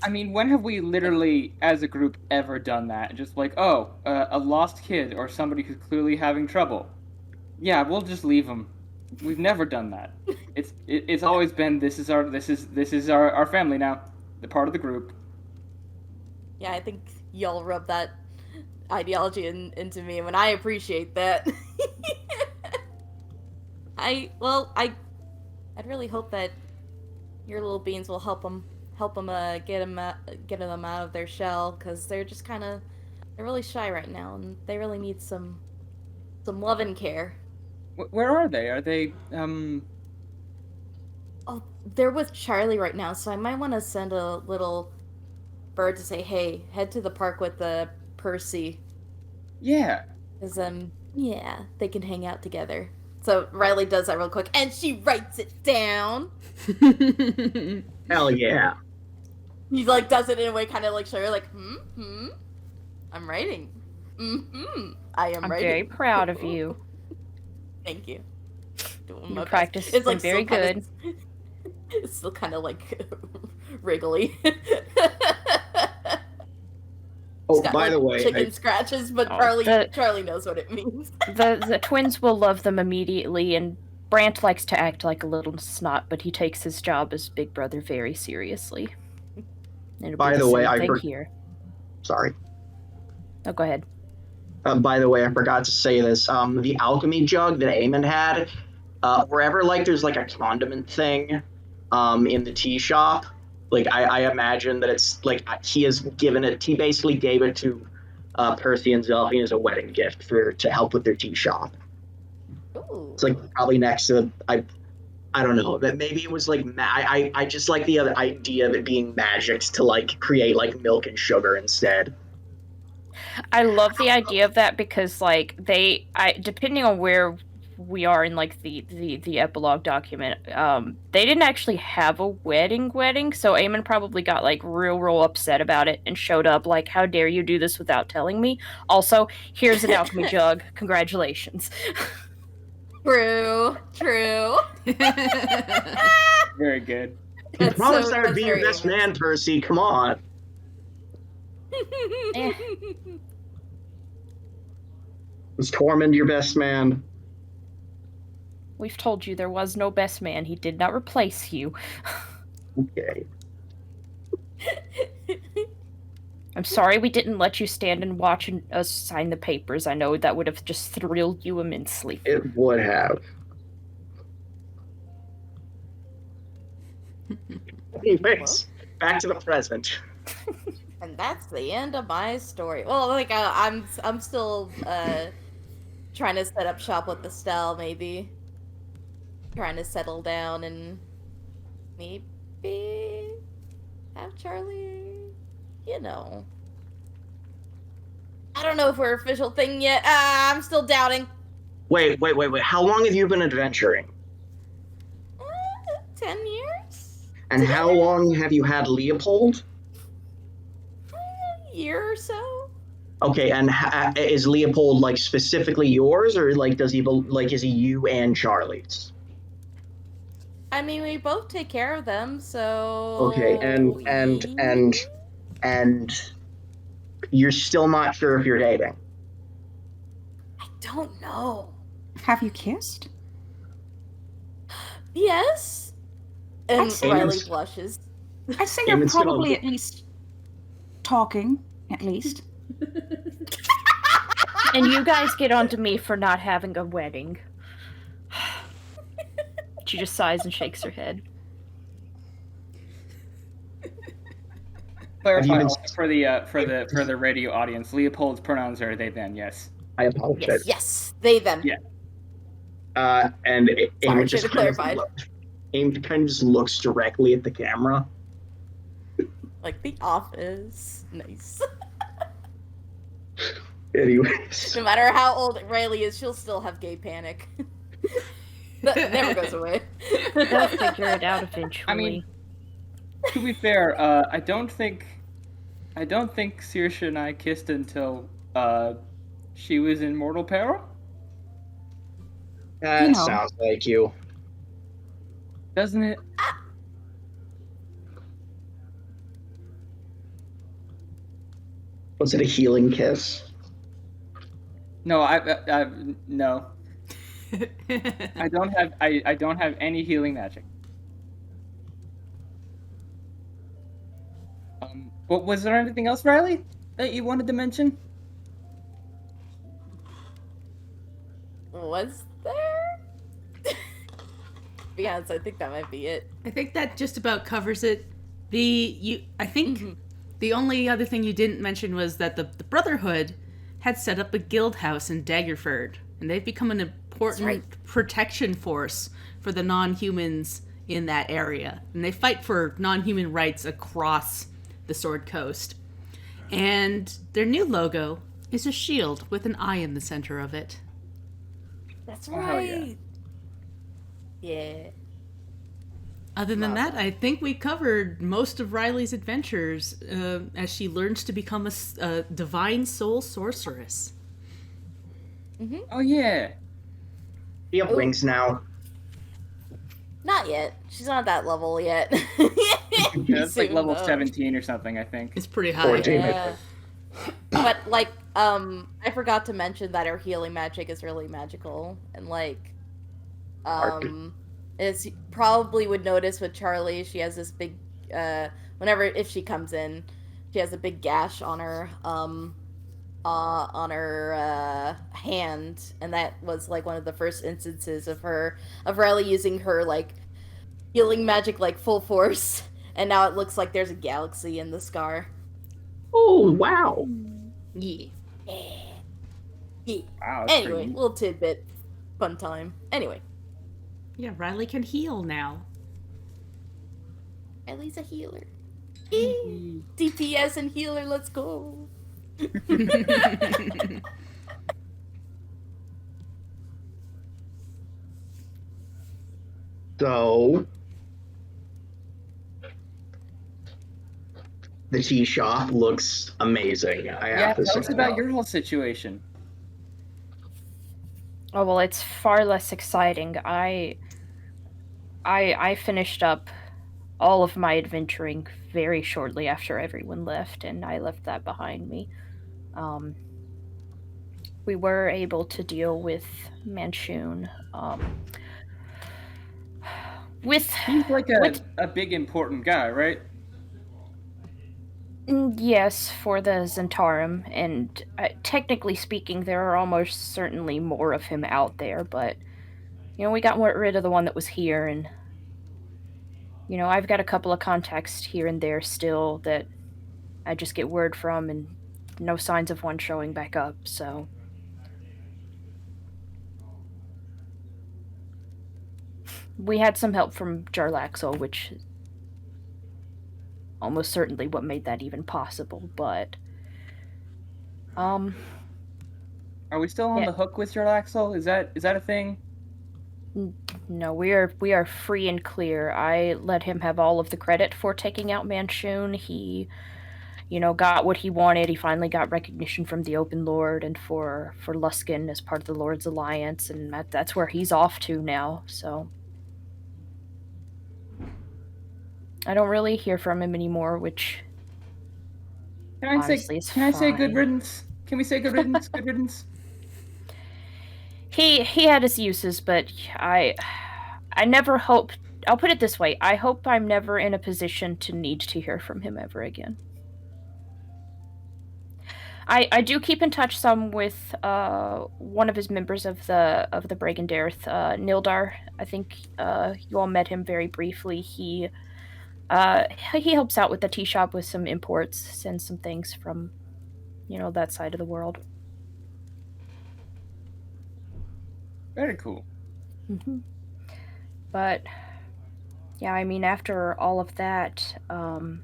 I mean, when have we literally, as a group, ever done that? Just like, oh, a lost kid or somebody who's clearly having trouble. Yeah, we'll just leave them. We've never done that. It's always been this is our family now, the part of the group. yeah, I think y'all rub that ideology into me, and I appreciate that. I'd really hope that your little beans will help them get them out of their shell, because they're just they're really shy right now, and they really need some love and care. Where are they? Are they Oh, they're with Charlie right now, so I might want to send a little bird to say, hey, head to the park with Percy. Yeah. Because, yeah, they can hang out together. So Riley does that real quick, and she writes it down. Hell yeah. He, like, does it in a way kind of like Sherry, like, I'm writing. I am I'm writing. very proud of you. Thank you. Doing Your my practice best. has been very good. It's still kind of like wriggly. Oh, Got, by like, the way, chicken scratches, but Charlie knows what it means. The twins will love them immediately, and Brant likes to act like a little snot, but he takes his job as big brother very seriously. It'll By be the way, same thing here. sorry. Oh, go ahead. By the way, I forgot to say this. The alchemy jug that Eamon had, wherever like there's like a condiment thing, in the tea shop, like I imagine that it's like he has given it. He basically gave it to Percy and Zelphine as a wedding gift to help with their tea shop. Ooh. It's like probably next to I don't know, that maybe it was like I just like the other idea of it being magic to like create like milk and sugar instead. I love the idea of that because, like, depending on where we are in like the epilogue document, they didn't actually have a wedding, so Eamon probably got like real upset about it and showed up like, how dare you do this without telling me? Also, here's an alchemy jug. Congratulations. True. Very good. You promised so- I would be your that's best very man, Percy. Come on. Eh. Was Tormund your best man? We've told you there was no best man. He did not replace you. Okay. I'm sorry we didn't let you stand and watch us sign the papers. I know that would have just thrilled you immensely. It would have. Anyways, back to the present. And that's the end of my story. Well, like I'm still trying to set up shop with Estelle, maybe trying to settle down and maybe have Charlie. You know, I don't know if we're official thing yet. I'm still doubting. Wait. How long have you been adventuring? 10 years? And how long have you had Leopold? A year or so. Okay, and is Leopold like specifically yours, or like is he you and Charlie's? I mean, we both take care of them, so. Okay, and you're still not sure if you're dating. I don't know. Have you kissed? Yes. And I'd say Riley it's- blushes. I'd say you're Eamon's gonna probably look- at least talking, at least. And you guys get onto me for not having a wedding. She just sighs and shakes her head. Clarify even- also for the radio audience. Leopold's pronouns are they them. Yes. I apologize. Yes, they them. Yeah. And Sorry, Aim just should've kind of clarified. Aim kind of just looks directly at the camera. Like The Office. Nice. Anyways, No matter how old Riley is, she'll still have gay panic. That never goes away. They'll figure it out eventually. I mean, to be fair, I don't think Saoirse and I kissed until she was in mortal peril. that You know. sounds like you. Doesn't it? Was it a healing kiss? No, no. I don't have any healing magic. But was there anything else, Riley, that you wanted to mention? Was there? To be honest, I think that might be it. I think that just about covers it. I think the only other thing you didn't mention was that the Brotherhood had set up a guild house in Daggerford, and they've become an important protection force for the non-humans in that area. And they fight for non-human rights across the Sword Coast. And their new logo is a shield with an eye in the center of it. That's Oh, hell yeah. right. Yeah. Other than that, I think we covered most of Riley's adventures as she learns to become a divine soul sorceress. Oh yeah. You have wings now. Not yet. She's not that level yet. Yeah, it's like Soon, level though. 17 or something, I think. It's pretty high. 14. Yeah. But like, I forgot to mention that her healing magic is really magical, and like, as you probably would notice with Charlie, she has this big, if she comes in, she has a big gash on her hand, and that was like one of the first instances of Riley using her like healing magic like full force, and now it looks like there's a galaxy in the scar. Oh wow! Yeah. Yeah. Wow. That's Anyway, pretty neat. little tidbit, fun time. Anyway, Yeah, Riley can heal now. Ellie's a healer. DPS and healer, let's go. So the tea shop looks amazing. I Yeah, have to tell say. us about your whole situation. Oh well, it's far less exciting. I finished up all of my adventuring very shortly after everyone left, and I left that behind me. We were able to deal with Manchun. He's like a big important guy, right? Yes, for the Zentarum, and technically speaking, there are almost certainly more of him out there, but, we got rid of the one that was here, and, I've got a couple of contacts here and there still that I just get word from, and no signs of one showing back up, so... We had some help from Jarlaxle, which almost certainly what made that even possible, but Are we still on the hook with your Axel? Is that a thing? no, we are free and clear. I let him have all of the credit for taking out Manchun. He got what he wanted. He finally got recognition from the Open Lord and for Luskin as part of the Lord's Alliance, and that's where he's off to now, so I don't really hear from him anymore, which honestly is Can I say good fine. riddance? Can we say good riddance? Good riddance. He had his uses, but I never hope. I'll put it this way: I hope I'm never in a position to need to hear from him ever again. I do keep in touch some with one of his members of the Bragendarth, Nildar. I think you all met him very briefly. He helps out with the tea shop with some imports, sends some things from that side of the world. Very cool. Mm-hmm. But yeah, I mean, after all of that, and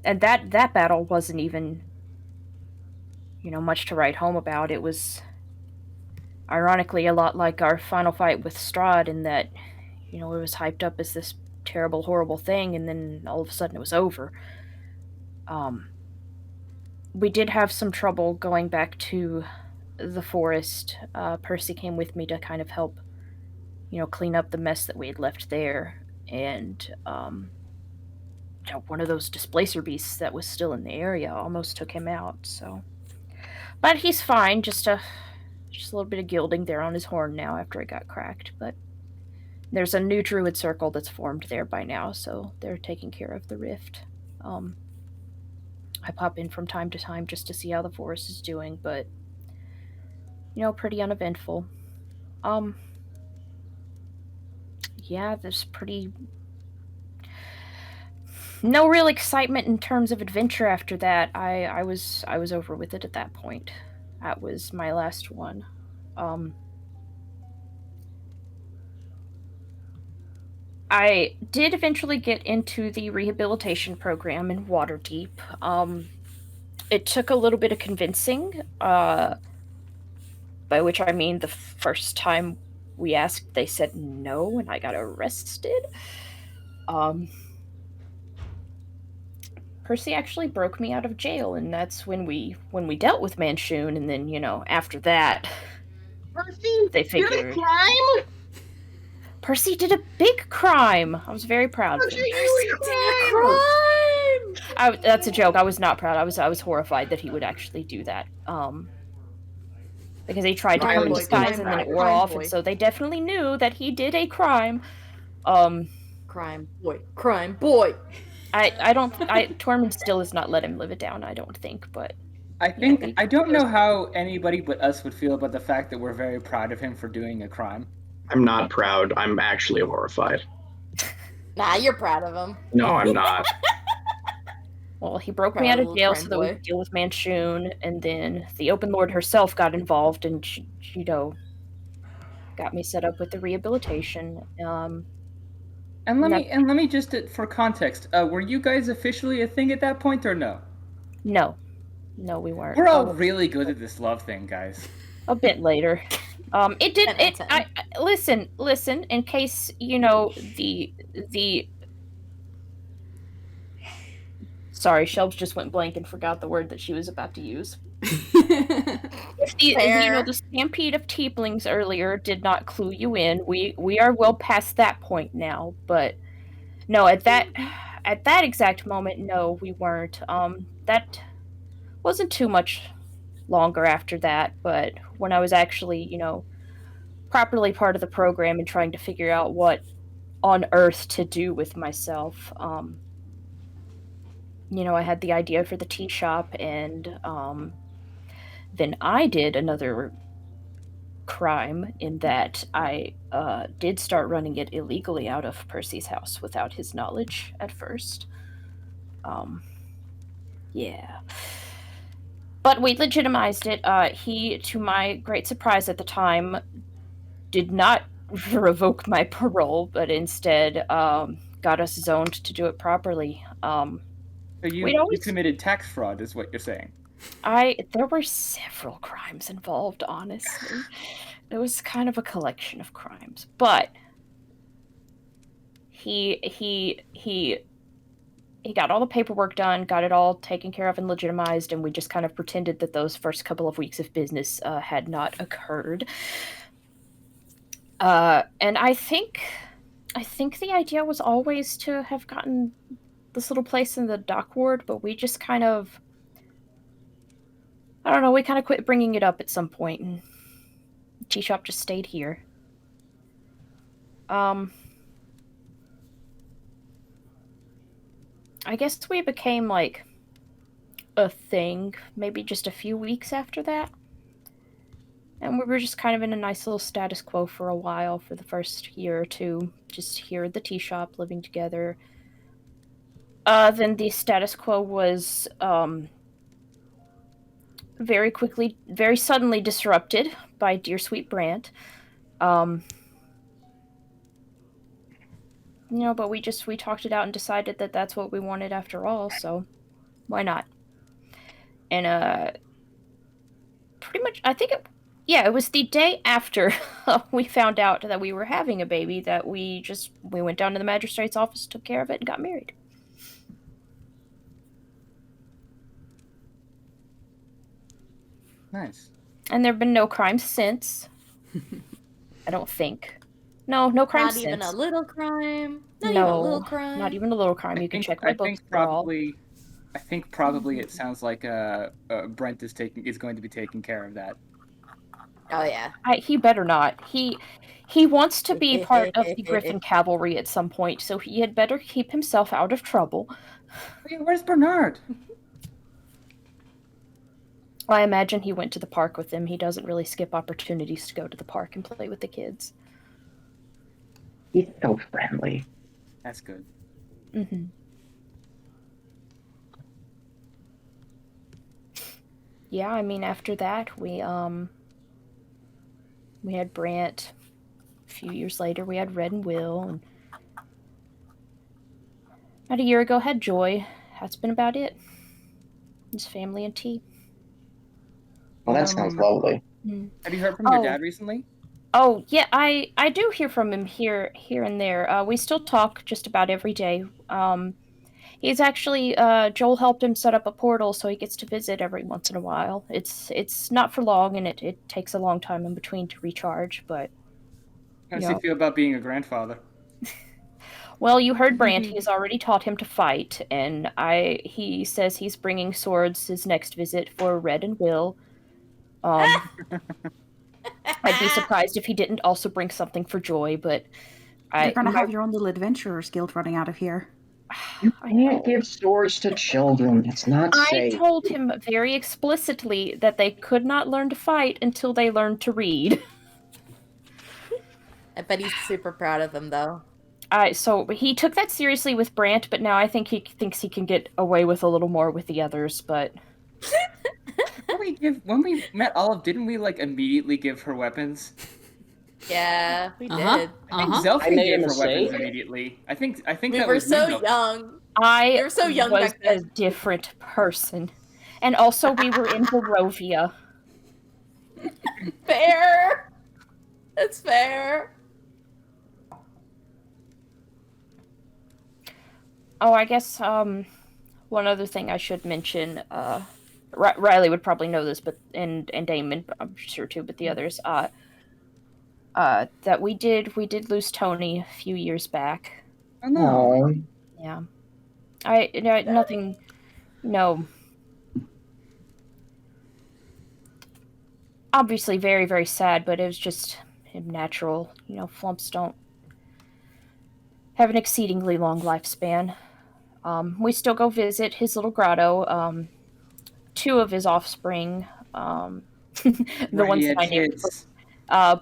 that battle wasn't even much to write home about. It was ironically a lot like our final fight with Strahd in that it was hyped up as this terrible, horrible thing, and then all of a sudden it was over. We did have some trouble going back to the forest. Percy came with me to kind of help, clean up the mess that we had left there, and one of those displacer beasts that was still in the area almost took him out. So, but he's fine. Just a little bit of gilding there on his horn now after it got cracked, but. There's a new druid circle that's formed there by now, so they're taking care of the rift. I pop in from time to time just to see how the forest is doing, but pretty uneventful. Yeah, there's pretty no real excitement in terms of adventure after that. I was over with it at that point. That was my last one. I did eventually get into the rehabilitation program in Waterdeep. It took a little bit of convincing, by which I mean the first time we asked, they said no, and I got arrested. Percy actually broke me out of jail, and that's when we dealt with Manchun, and then after that, Percy, they did a figured crime? Percy did a big crime. I was very proud of Such him. a huge crime! That's a joke. I was not proud. I was horrified that he would actually do that. Because he tried to come in boy, disguise and then it wore crime off, boy. and so they definitely knew that he did a crime. Crime boy. Tormund still has not let him live it down, I don't think, but I think I don't know how anybody but us would feel about the fact that we're very proud of him for doing a crime. I'm not proud. I'm actually horrified. Nah, you're proud of him. No, I'm not. well, he broke Proud me out of little jail crime so that we boy. could deal with Manchun, and then the Open Lord herself got involved, and she got me set up with the rehabilitation. And let me just for context, were you guys officially a thing at that point or no? No, we weren't. We're all really good at this love thing, guys. A bit later. It did. 10 out of 10. I listen. In case the. Sorry, Shelbs just went blank and forgot the word that she was about to use. The stampede of tieflings earlier did not clue you in. We are well past that point now, but no, at that exact moment, no, we weren't. That wasn't too much longer after that, but when I was actually, properly part of the program and trying to figure out what on earth to do with myself, I had the idea for the tea shop, and then I did another crime in that I did start running it illegally out of Percy's house without his knowledge at first. Yeah. But we legitimized it. He, to my great surprise at the time, did not revoke my parole, but instead got us zoned to do it properly. So you committed tax fraud, is what you're saying. There were several crimes involved, honestly. It was kind of a collection of crimes, but he got all the paperwork done, got it all taken care of and legitimized, and we just kind of pretended that those first couple of weeks of business had not occurred. And I think the idea was always to have gotten this little place in the dock ward, but we just kind of, I don't know, we kind of quit bringing it up at some point, and the tea shop just stayed here. I guess we became, like, a thing, maybe just a few weeks after that. And we were just kind of in a nice little status quo for a while for the first year or two, just here at the tea shop, living together. Then the status quo was very suddenly disrupted by dear sweet Brant. But we talked it out and decided that that's what we wanted after all, so why not? And pretty much, I think it was the day after we found out that we were having a baby that we went down to the magistrate's office, took care of it, and got married. Nice. And there have been no crimes since. I don't think. No crimes Not since. even a little crime. Not No, even a little crime. Not even a little crime. You can check my books. I think probably it sounds like Brent is going to be taking care of that. Oh yeah. He better not. He wants to be part of the Griffin Cavalry at some point, so he had better keep himself out of trouble. Where's Bernard? I imagine he went to the park with them. He doesn't really skip opportunities to go to the park and play with the kids. He's so friendly. That's good. Mm-hmm. Yeah, I mean, after that, we had Brant. A few years later, we had Red and Will, and about a year ago, had Joy. That's been about it. Just family and tea. Well, that sounds lovely. Have you heard from your dad recently? Oh, yeah, I do hear from him here and there. We still talk just about every day. He's actually, Joel helped him set up a portal so he gets to visit every once in a while. It's not for long, and it takes a long time in between to recharge, but... How does he feel about being a grandfather? Well, you heard Brant. He's already taught him to fight, and he says he's bringing swords his next visit for Red and Will. I'd be surprised if he didn't also bring something for Joy, but... You're going to have your own little adventurers guild running out of here. You can't give swords to children. It's not safe. I told him very explicitly that they could not learn to fight until they learned to read. I bet he's super proud of them, though. So he took that seriously with Brant, but now I think he thinks he can get away with a little more with the others, but... When we met Olive, didn't we, immediately give her weapons? Yeah, we did. I think Zelfie gave her weapons immediately. I think we that were was so Mingo. young. I We were so young was back then. a different person. And also, we were in Barovia. Fair. That's fair. Oh, I guess, one other thing I should mention, Riley would probably know this, but and Damon, I'm sure too, but the others, that we did lose Tony a few years back. Oh, no. Yeah. Nothing, no. Obviously very, very sad, but it was just natural. Flumps don't have an exceedingly long lifespan. We still go visit his little grotto. Two of his offspring, the ones that I named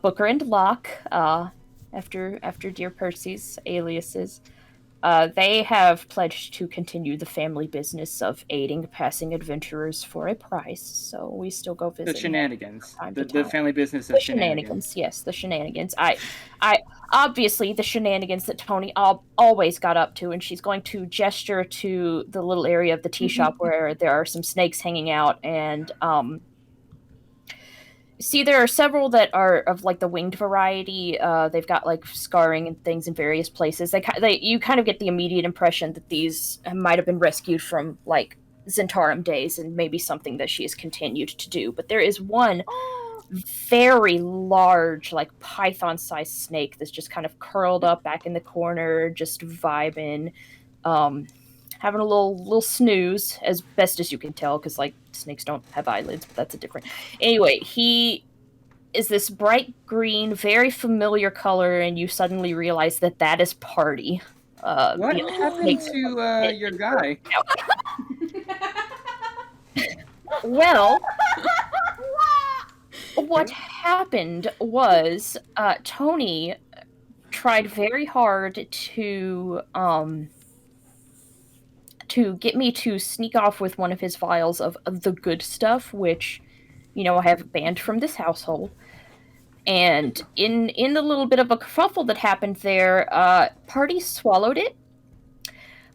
Booker and Locke, after dear Percy's aliases. They have pledged to continue the family business of aiding passing adventurers for a price, so we still go visit. The shenanigans. The family business of the shenanigans. Yes, the shenanigans. I obviously the shenanigans that Tony always got up to, and she's going to gesture to the little area of the tea shop where there are some snakes hanging out, and see, there are several that are of the winged variety. They've got scarring and things in various places. You kind of get the immediate impression that these might have been rescued from Zentarum days, and maybe something that she has continued to do. But there is one very large, python-sized snake that's just kind of curled up back in the corner, just vibing, having a little snooze, as best as you can tell, because snakes don't have eyelids, but that's a different... Anyway, he is this bright green, very familiar color, and you suddenly realize that is Party. What happened to your guy? Well, what happened was Tony tried very hard to get me to sneak off with one of his vials of the good stuff, which, I have banned from this household. And in the little bit of a kerfuffle that happened there, Party swallowed it,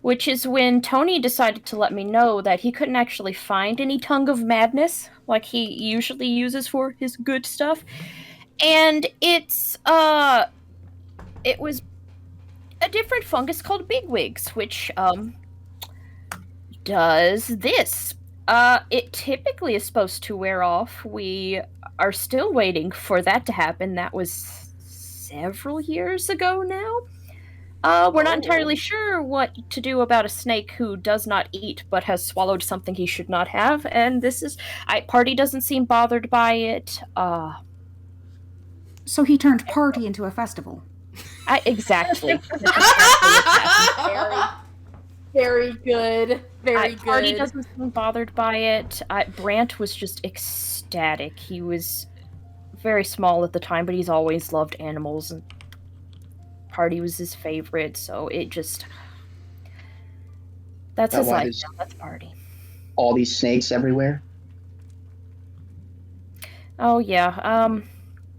which is when Tony decided to let me know that he couldn't actually find any tongue of madness like he usually uses for his good stuff. And it was a different fungus called bigwigs, which does this. It typically is supposed to wear off. We are still waiting for that to happen. That was several years ago now. We're not entirely sure what to do about a snake who does not eat but has swallowed something he should not have, and Party doesn't seem bothered by it. So he turned Party into a festival. Exactly. Very good. Very good. Party doesn't seem bothered by it. Brant was just ecstatic. He was very small at the time, but he's always loved animals, and Party was his favorite, so it just... That's his life now. That's Party. All these snakes everywhere? Oh, yeah.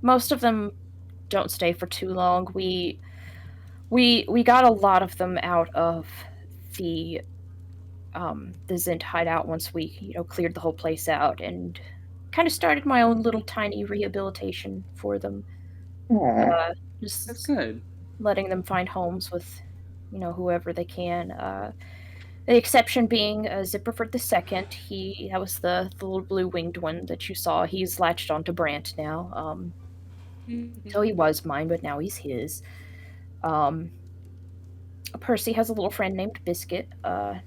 Most of them don't stay for too long. We got a lot of them out of the Zint hideout once we, cleared the whole place out, and kind of started my own little tiny rehabilitation for them. Just That's good. letting them find homes with, whoever they can. The exception being Zipperford II. That was the little blue-winged one that you saw. He's latched onto Brant now. So he was mine, but now he's his. Percy has a little friend named Biscuit.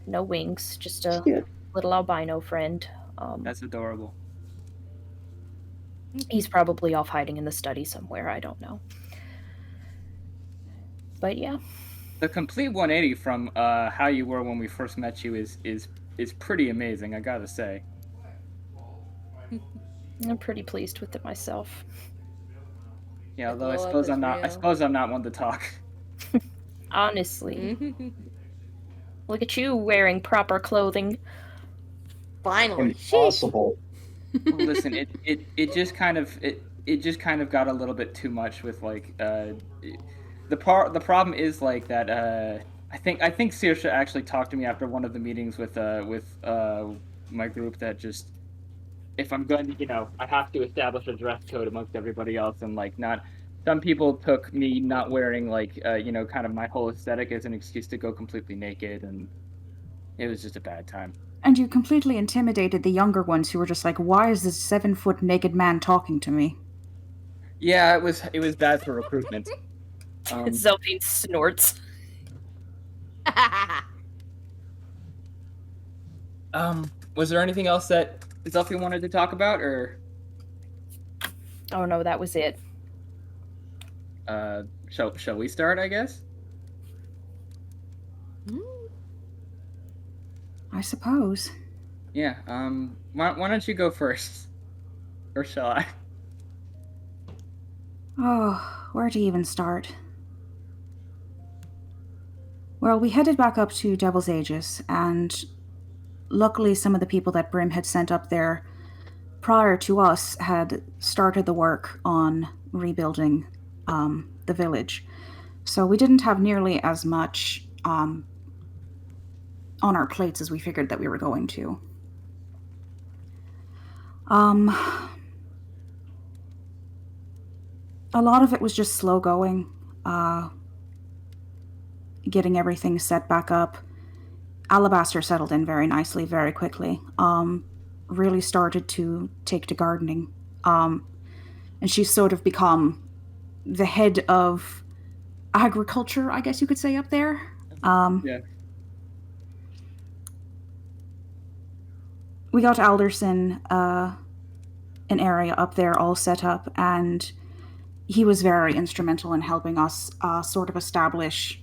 No wings, just a little albino friend. That's adorable. He's probably off hiding in the study somewhere. I don't know. But yeah. The complete 180 from how you were when we first met you is pretty amazing, I gotta say. I'm pretty pleased with it myself. Yeah, although I suppose I'm not one to talk. Honestly. Look at you wearing proper clothing. Finally. Impossible. Well, listen, it just kind of got a little bit too much with like the problem is like that I think Saoirse actually talked to me after one of the meetings with my group that just if I'm going to I have to establish a dress code amongst everybody else, and like not some people took me not wearing like kind of my whole aesthetic as an excuse to go completely naked, and it was just a bad time. And you completely intimidated the younger ones who were just like, why is this 7-foot naked man talking to me? Yeah, it was bad for recruitment. Zelfine snorts. Was there anything else that Zelfine wanted to talk about, or? Oh no, that was it. Shall we start, I guess? I suppose. Yeah, why don't you go first? Or shall I? Oh, where to even start? Well, we headed back up to Devil's Aegis, and luckily some of the people that Brim had sent up there prior to us had started the work on rebuilding the village. So we didn't have nearly as much on our plates as we figured that we were going to. A lot of it was just slow going, getting everything set back up. Alabaster settled in very nicely, very quickly. Really started to take to gardening. And she's sort of become the head of agriculture, I guess you could say, up there. Yeah. We got Alderson an area up there all set up, and he was very instrumental in helping us sort of establish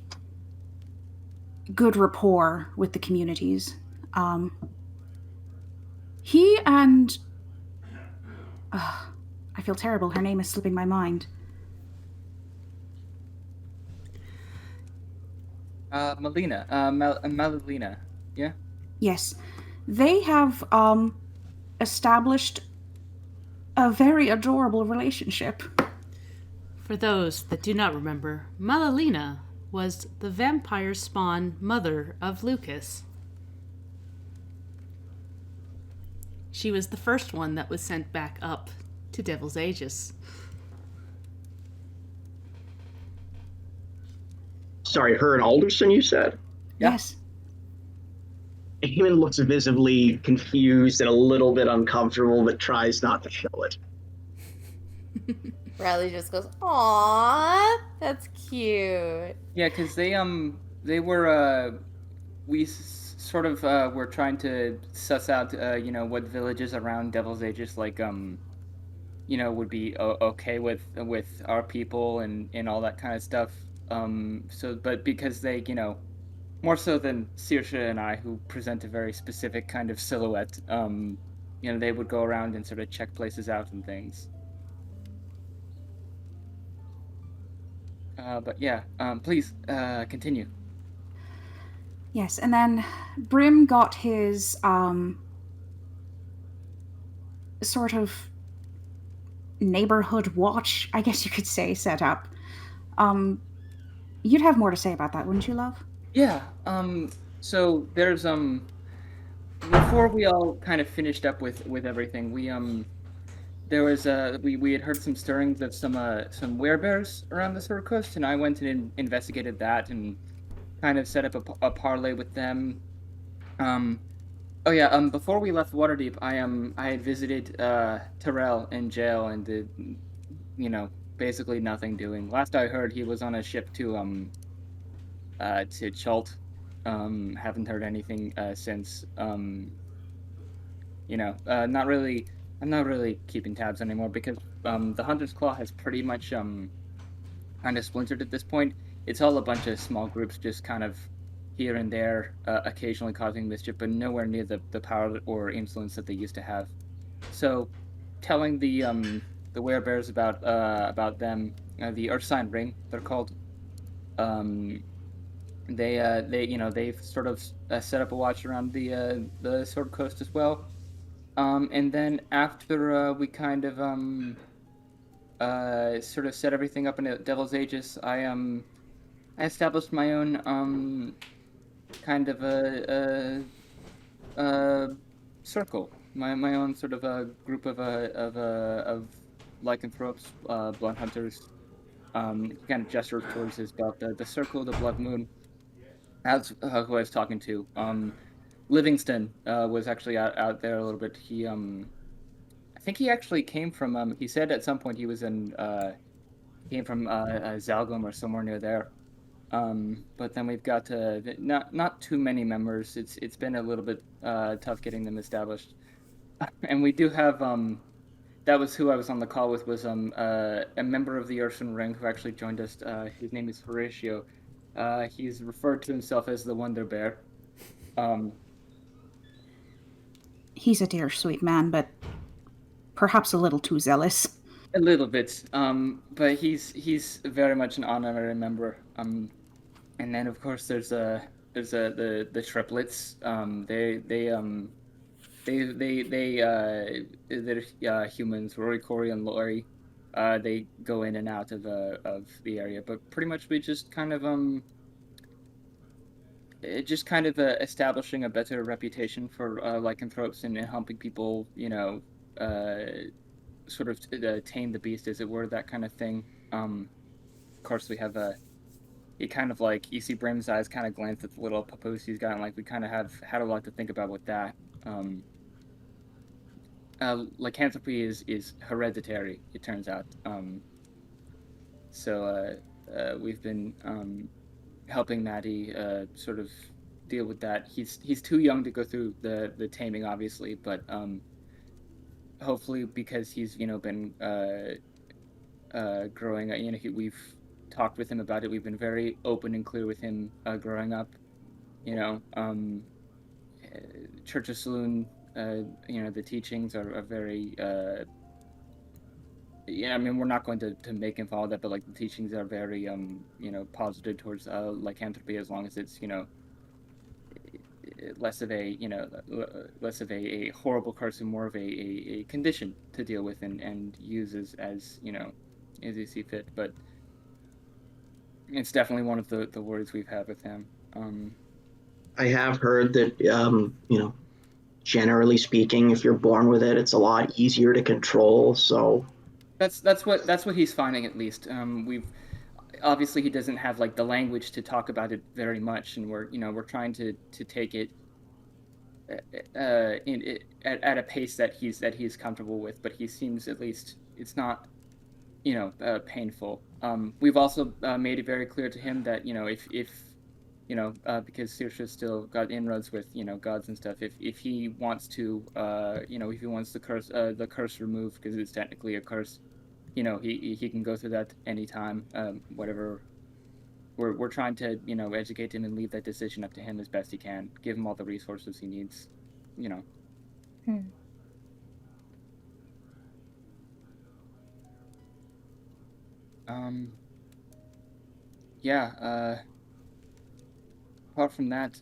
good rapport with the communities. He and I feel terrible. Her name is slipping my mind. Melina. Melina. Yeah. Yes, they have established a very adorable relationship. For those that do not remember, Malalina was the vampire spawn mother of Lucas. She was the first one that was sent back up to Devil's Aegis. Sorry, her and Alderson, you said? Yeah. Yes. Eamon looks visibly confused and a little bit uncomfortable, but tries not to show it. Riley just goes, "Aww, that's cute." Yeah, because they were sort of were trying to suss out what villages around Devil's Aegis would be okay with our people and all that kind of stuff. But because they more so than Saoirse and I, who present a very specific kind of silhouette, they would go around and sort of check places out and things. But yeah, please continue. Yes, and then Brim got his sort of neighborhood watch, I guess you could say, set up. You'd have more to say about that, wouldn't you, love? Yeah. So there's before we all kind of finished up with everything, there was we had heard some stirrings of some werebears around the Sword Coast, and I went and investigated that and kind of set up a parlay with them. Oh yeah. Before we left Waterdeep, I had visited Terrell in jail and did basically nothing doing. Last I heard, he was on a ship to Chult. Haven't heard anything since. Not really. I'm not really keeping tabs anymore because the Hunter's Claw has pretty much kind of splintered at this point. It's all a bunch of small groups, just kind of here and there, occasionally causing mischief, but nowhere near the power or influence that they used to have. So, telling the werebears about them, the Earthsign Ring, they're called. They've sort of set up a watch around the Sword Coast as well. And then after we kind of sort of set everything up in Devil's Aegis, I established my own kind of a circle, my own sort of a group of lycanthropes, blood hunters. He kind of gestures towards his belt, the Circle of the Blood Moon. That's who I was talking to. Livingston was actually out there a little bit. He I think he actually came from he said at some point he was came from Zalgum or somewhere near there. But then we've got not too many members. It's been a little bit tough getting them established. And we do have that was who I was on the call with, was a member of the Urson Ring who actually joined us. His name is Horatio. He's referred to himself as the Wonder Bear. He's a dear, sweet man, but perhaps a little too zealous. A little bit, but he's very much an honorary member. And then of course there's the triplets. They're humans. Rory, Corey, and Lori. They go in and out of the area, but pretty much we just kind of establishing a better reputation for lycanthropes and helping people, sort of tame the beast, as it were, that kind of thing. Of course, we have he kind of like, you see Brim's eyes kind of glance at the little papoose he's got, and like we kind of have had a lot to think about with that. Lycanthropy is hereditary, it turns out. So we've been helping Maddie sort of deal with that. He's too young to go through the taming, obviously, but hopefully, because he's been growing up, we've talked with him about it. We've been very open and clear with him growing up. Church of Saloon the teachings are very. I mean, we're not going to make him follow that, but like the teachings are very positive towards lycanthropy, as long as it's less of a horrible curse and more of a condition to deal with and use as you see fit. But it's definitely one of the worries we've had with him. I have heard that, generally speaking, if you're born with it, it's a lot easier to control. So that's what he's finding, at least. We've obviously he doesn't have like the language to talk about it very much, and we're trying to take it at a pace that he's comfortable with. But he seems, at least, it's not painful. We've also made it very clear to him that if because Saoirse still got inroads with gods and stuff. If he wants to if he wants the curse removed, because it's technically a curse, he can go through that anytime. Whatever. We're trying to educate him and leave that decision up to him as best he can. Give him all the resources he needs. Yeah. Apart from that,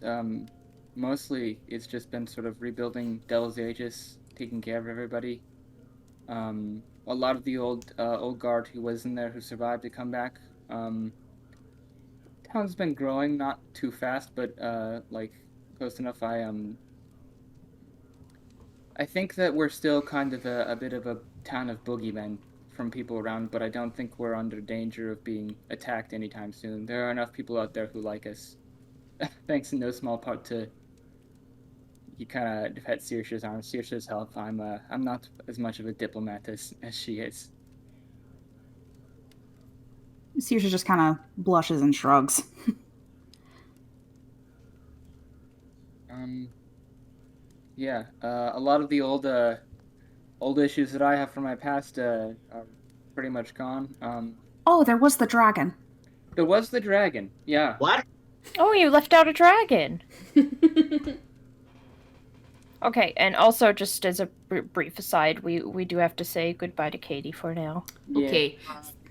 mostly it's just been sort of rebuilding Devil's Aegis, taking care of everybody. A lot of the old guard who was in there who survived to come back. Town's been growing, not too fast, but like close enough. I think that we're still kind of a bit of a town of boogeymen from people around, but I don't think we're under danger of being attacked anytime soon. There are enough people out there who like us. Thanks in no small part to you kind of had Saoirse's arm. Saoirse's help. I'm not as much of a diplomat as she is. Saoirse just kind of blushes and shrugs. Yeah. A lot of the old issues that I have from my past are pretty much gone. Oh, there was the dragon. There was the dragon. Yeah. what? Oh, you left out a dragon. Okay, and also just as a brief aside, we do have to say goodbye to Katie for now. Yeah. Okay.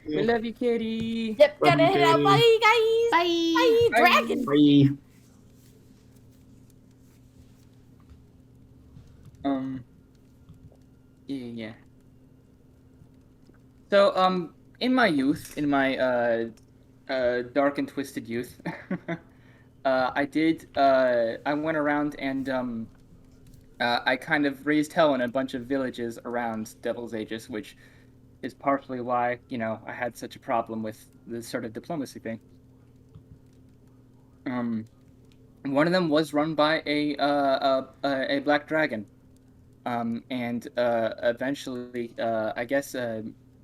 We love you, Katie. Yep, Love gotta you, head out. Katie. Bye, guys. Bye. Bye, dragon. Bye. Yeah. So, in my youth, in my dark and twisted youth, I went around and I kind of raised hell in a bunch of villages around Devil's Aegis, which is partially why I had such a problem with this sort of diplomacy thing. One of them was run by a black dragon. And eventually, I guess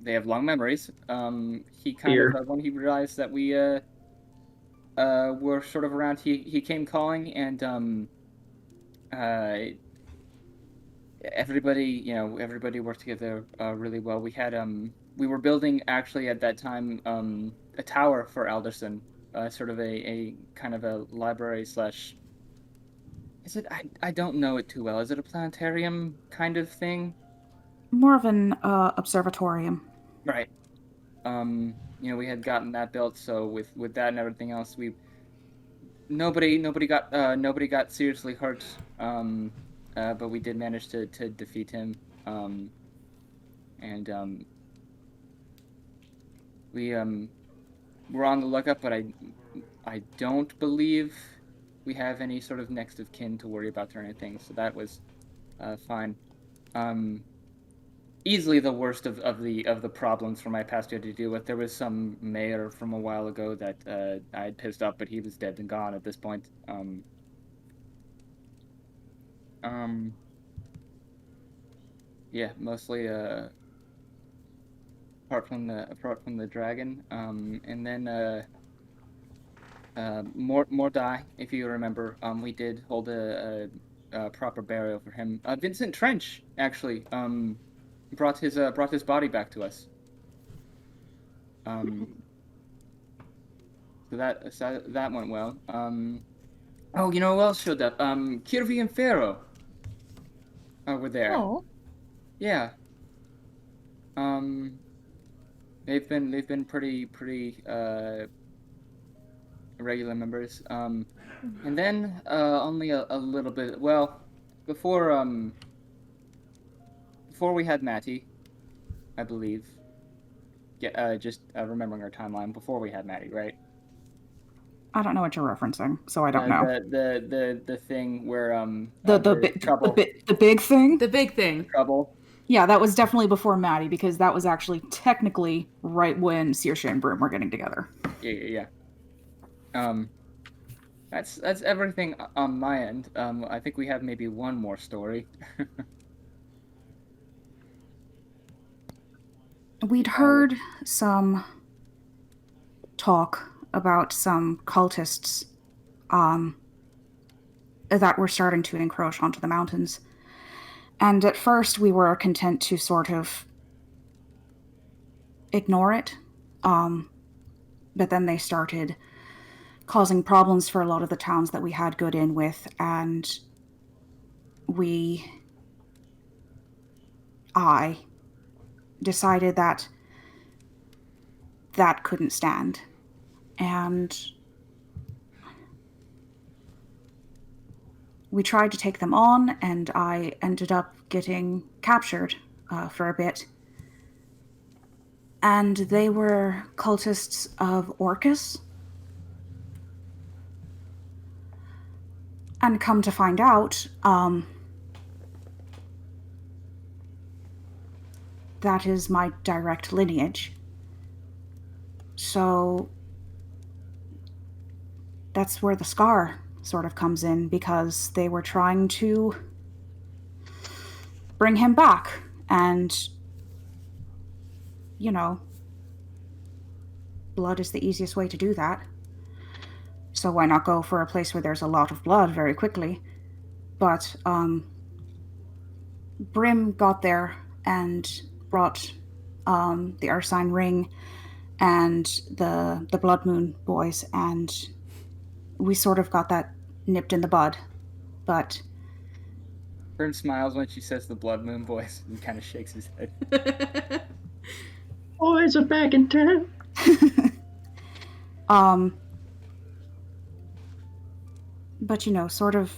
they have long memories. He kind Here. of, when he realized that we were sort of around, he came calling, and everybody worked together really well. We were building, actually, at that time, a tower for Alderson, sort of a kind of a library slash. Is it? I don't know it too well. Is it a planetarium kind of thing? More of an observatorium. Right. We had gotten that built, so with that and everything else, nobody got seriously hurt. But we did manage to defeat him. And we're on the lookout, but I don't believe we have any sort of next of kin to worry about or anything, so that was fine. Easily the worst of the problems from my past we had to deal with. There was some mayor from a while ago that I had pissed off, but he was dead and gone at this point. Yeah, mostly apart from the dragon, and then Mordai, if you remember, we did hold a proper burial for him. Vincent Trench actually brought his body back to us. So that went well. Oh, you know who else showed up? Kirvi and Pharaoh. We're there. Oh. Yeah. They've been pretty regular members. And then only a little bit. Well, before we had Matty, I believe. Yeah. Just remembering our timeline before we had Matty, right? I don't know what you're referencing, so I don't know. The thing where The trouble. the big thing. The big thing. Trouble. Yeah, that was definitely before Maddie, because that was actually technically right when Saoirse and Broom were getting together. Yeah. That's everything on my end. I think we have maybe one more story. We'd heard some talk about some cultists that were starting to encroach onto the mountains. And at first we were content to sort of ignore it. But then they started causing problems for a lot of the towns that we had good in with, and I decided that couldn't stand. And we tried to take them on, and I ended up getting captured for a bit. And they were cultists of Orcus. And come to find out, that is my direct lineage. So that's where the scar sort of comes in, because they were trying to bring him back. And, you know, blood is the easiest way to do that. So why not go for a place where there's a lot of blood very quickly? But Brim got there and brought the Ursine ring and the Blood Moon boys, and we sort of got that nipped in the bud. But Brim smiles when she says the Blood Moon boys and kind of shakes his head. Boys are back in town. But, you know, sort of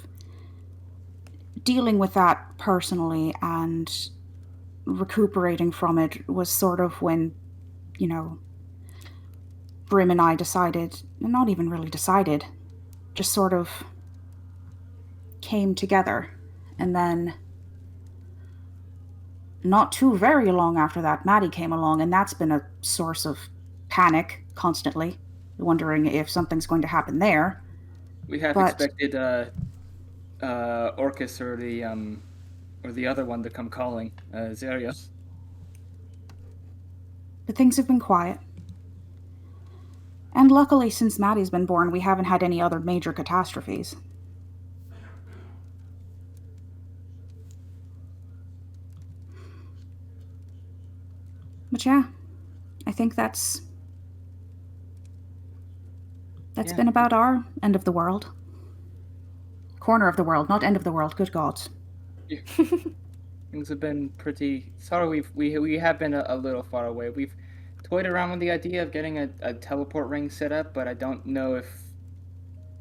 dealing with that personally and recuperating from it was sort of when, you know, Brim and I decided, not even really decided, just sort of came together. And then not too very long after that, Maddie came along, and that's been a source of panic constantly, wondering if something's going to happen there. We have expected Orcus or the other one to come calling, Zerios. But things have been quiet. And luckily, since Maddie's been born, we haven't had any other major catastrophes. But yeah, I think that's been about our end of the world. Corner of the world, not end of the world, good God. Yeah. Things have been pretty... Sorry, we have been a little far away. We've toyed around with the idea of getting a teleport ring set up, but I don't know if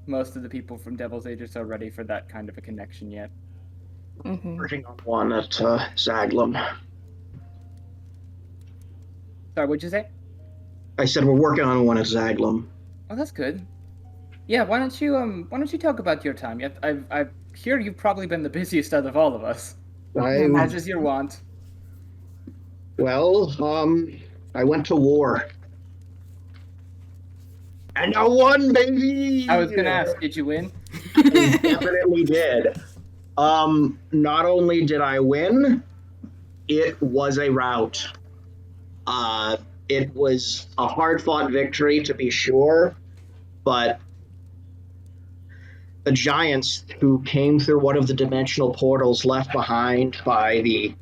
most of the people from Devil's Aegis are ready for that kind of a connection yet. Working on one at Zaglum. Sorry, what'd you say? I said we're working on one at Zaglum. Oh, that's good. Yeah, why don't you talk about your time? I hear you've probably been the busiest out of all of us. As is your wont. Well, I went to war. And I won, baby! I was gonna ask, did you win? I definitely did. Not only did I win, it was a rout. It was a hard-fought victory, to be sure, but the giants who came through one of the dimensional portals left behind by the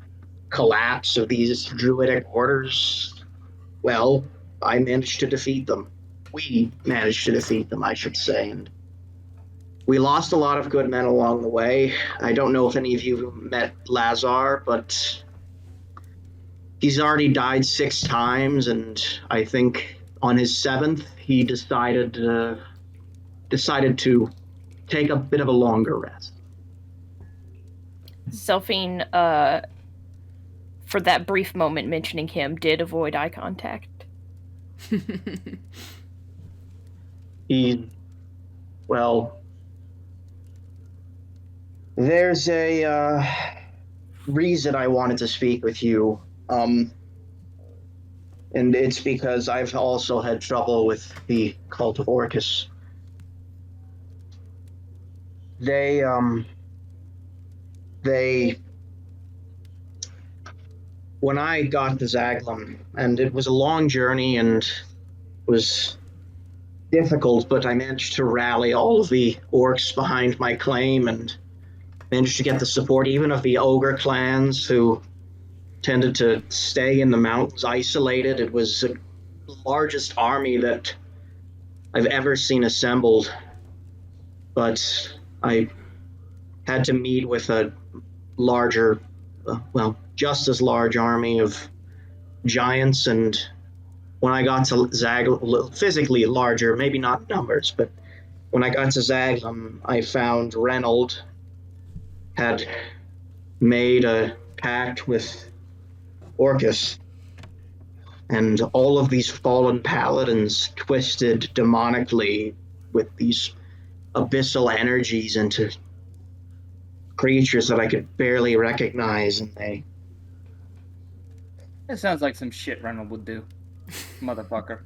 collapse of these druidic orders, well, I managed to defeat them. We managed to defeat them, I should say, and We lost a lot of good men along the way. I don't know if any of you met Lazar, but he's already died 6 times, and I think on his 7th, he decided to take a bit of a longer rest. Zelphine, for that brief moment mentioning him, did avoid eye contact. There's a reason I wanted to speak with you. And it's because I've also had trouble with the cult of Orcus. They when I got to Zaglum, and it was a long journey and was difficult, but I managed to rally all of the orcs behind my claim and managed to get the support even of the ogre clans who tended to stay in the mountains isolated. It was the largest army that I've ever seen assembled, but I had to meet with a larger, just as large army of giants. And when I got to Zag, physically larger, maybe not numbers, but when I got to Zaglum, I found Reynold had made a pact with Orcus, and all of these fallen paladins twisted demonically with these abyssal energies into creatures that I could barely recognize, and That sounds like some shit Reynolds would do. Motherfucker.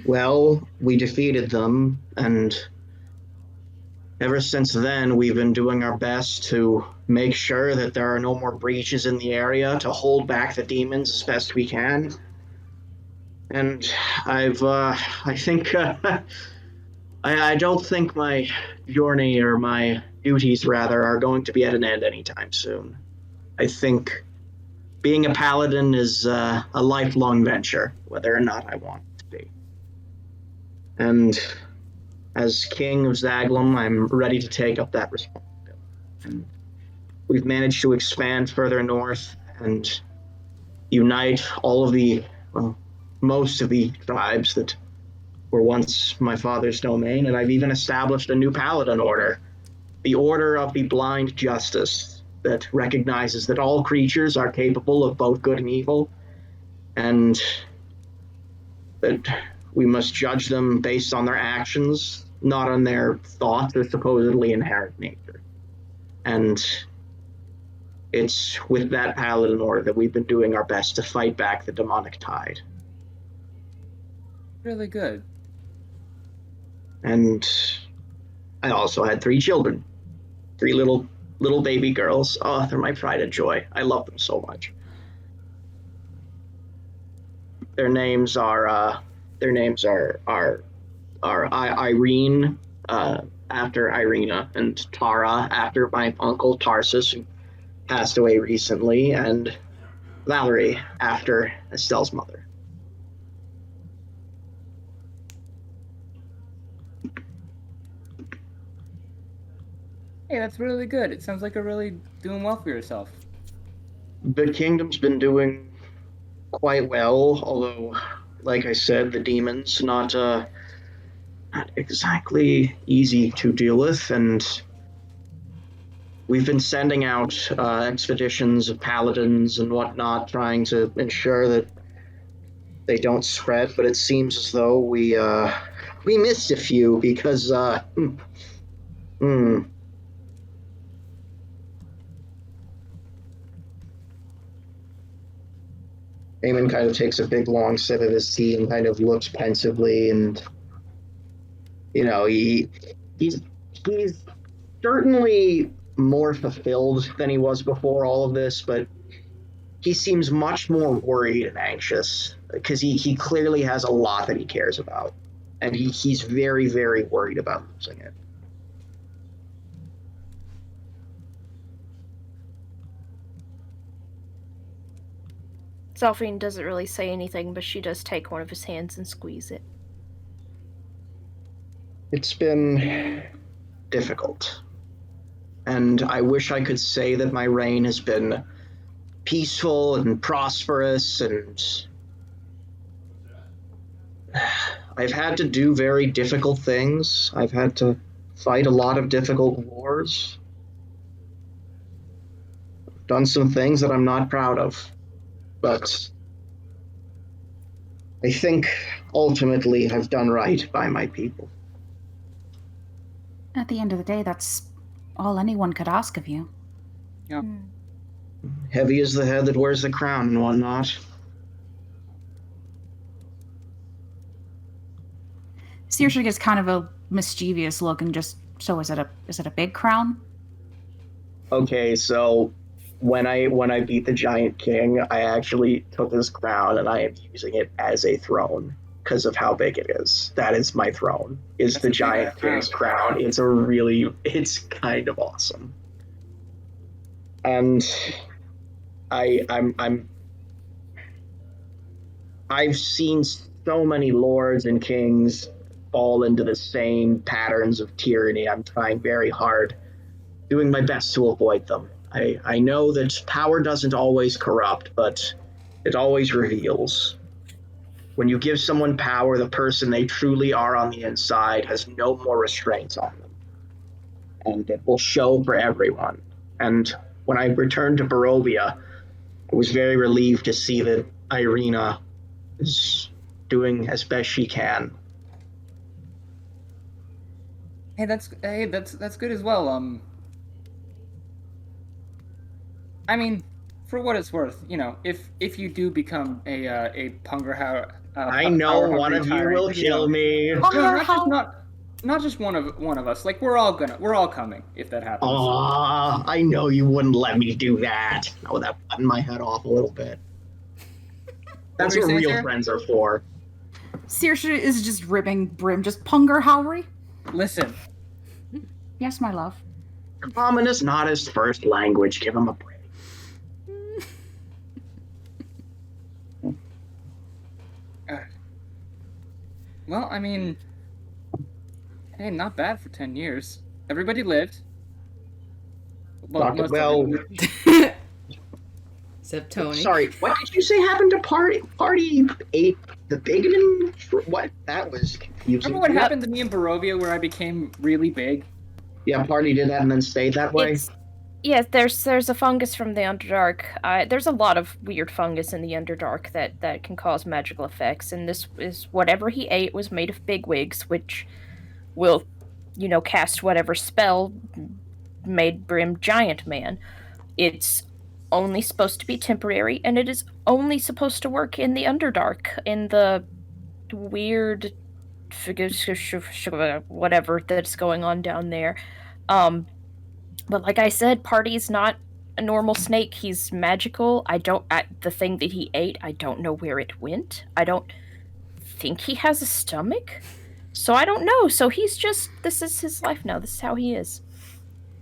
well, we defeated them, and ever since then, we've been doing our best to make sure that there are no more breaches in the area, to hold back the demons as best we can. And I think, I don't think my journey, or my duties rather, are going to be at an end anytime soon. I think being a paladin is a lifelong venture, whether or not I want it to be. And as king of Zaglum, I'm ready to take up that responsibility. And we've managed to expand further north and unite all of the, most of the tribes that were once my father's domain, and I've even established a new paladin order, the Order of the Blind Justice, that recognizes that all creatures are capable of both good and evil, and that we must judge them based on their actions, not on their thoughts or supposedly inherent nature. And it's with that paladin order that we've been doing our best to fight back the demonic tide. Really good. And I also had 3 children, 3 little baby girls. Oh, they're my pride and joy. I love them so much. Their names are Irene, after Irina, and Tara, after my uncle Tarsus, who passed away recently, and Valerie, after Estelle's mother. Hey, that's really good. It sounds like you're really doing well for yourself. The kingdom's been doing quite well, although, like I said, the demons not exactly easy to deal with, and we've been sending out expeditions of paladins and whatnot, trying to ensure that they don't spread. But it seems as though we missed a few because Eamon kind of takes a big long sip of his tea and kind of looks pensively, and he's certainly more fulfilled than he was before all of this, but he seems much more worried and anxious because he clearly has a lot that he cares about, and he's very, very worried about losing it. Zelphine doesn't really say anything, but she does take one of his hands and squeeze it. It's been difficult. And I wish I could say that my reign has been peaceful and prosperous, and I've had to do very difficult things. I've had to fight a lot of difficult wars. I've done some things that I'm not proud of. But I think ultimately I've done right by my people. At the end of the day, that's all anyone could ask of you. Yeah. Heavy is the head that wears the crown and whatnot. Saoirse gets kind of a mischievous look and just, so is it a big crown? Okay, so when I beat the Giant King, I actually took his crown and I am using it as a throne because of how big it is. That is my throne. Is That's the a big Giant crown. King's crown. It's kind of awesome. And I've seen so many lords and kings fall into the same patterns of tyranny. I'm trying very hard, doing my best to avoid them. I know that power doesn't always corrupt, but it always reveals. When you give someone power, the person they truly are on the inside has no more restraints on them. And it will show for everyone. And when I returned to Barovia, I was very relieved to see that Irina is doing as best she can. Hey, that's good as well. I mean, for what it's worth, if you do become a Pungerhauer, I know one of you will kill me. No, not just one of us. Like we're all coming if that happens. Aw, I know you wouldn't let me do that. Oh, that buttoned my head off a little bit. That's were you what saying, real Sarah? friends are for. Saoirse is just ribbing Brim, just Pungerhauery? Listen, Yes, my love. Common is not his first language. Give him a break. well, I mean, hey, not bad for 10 years. Everybody lived. Well, most of Except Tony. Sorry, what did you say happened to Party? Party ate the bacon? What? That was confusing. Remember what happened to me in Barovia where I became really big? Yeah, Party did that and then stayed that way. Yes, there's a fungus from the Underdark. There's a lot of weird fungus in the Underdark that can cause magical effects, and this is whatever he ate was made of bigwigs, which will, cast whatever spell made Brim Giant Man. It's only supposed to be temporary, and it is only supposed to work in the Underdark, in the weird whatever that's going on down there. But like I said, Party's not a normal snake. He's magical. The thing that he ate, I don't know where it went. I don't think he has a stomach. So I don't know. So this is his life now. This is how he is.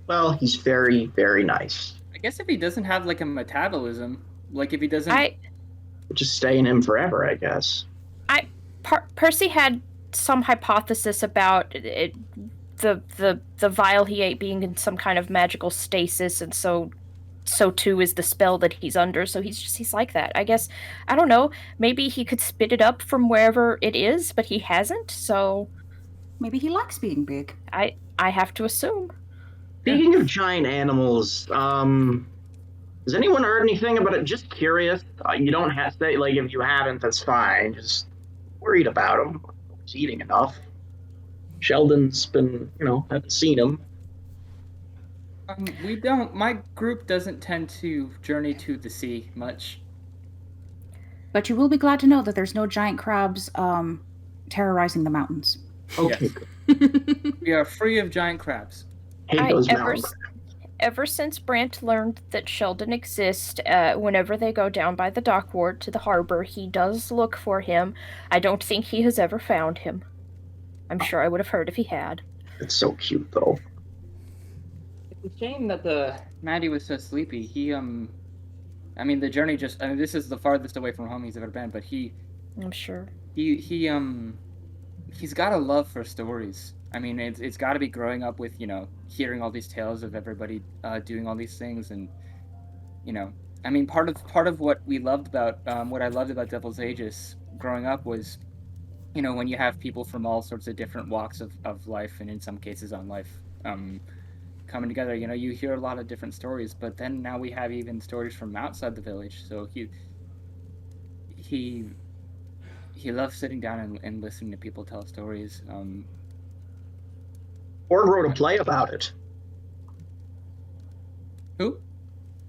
Well, he's very, very nice. I guess if he doesn't have like a metabolism, like if he doesn't, Just stay in him forever, I guess. Percy had some hypothesis about it, the vial he ate being in some kind of magical stasis, and so too is the spell that he's under. So he's like that. I guess, I don't know. Maybe he could spit it up from wherever it is, but he hasn't. So Maybe he likes being big. I have to assume. Speaking of giant animals, has anyone heard anything about it? Just curious. You don't have to say, like, if you haven't, that's fine. Just worried about him. He's eating enough. Sheldon's been, haven't seen him. we don't. My group doesn't tend to journey to the sea much. But you will be glad to know that there's no giant crabs terrorizing the mountains. Okay, Yes. good. We are free of giant crabs. Hate those mountains. Ever since Brant learned that Sheldon exists, whenever they go down by the dock ward to the harbor, he does look for him. I don't think he has ever found him. I'm sure I would have heard if he had. It's so cute, though. It's a shame that Maddie was so sleepy. The journey this is the farthest away from home he's ever been, but I'm sure. he's got a love for stories. I mean, it's got to be growing up with, hearing all these tales of everybody doing all these things, and I mean, part of what we loved about what I loved about Devil's Aegis growing up was, when you have people from all sorts of different walks of life, and in some cases on life, coming together. You hear a lot of different stories, but then now we have even stories from outside the village. So he loves sitting down and listening to people tell stories. Korg wrote a play about it. Who?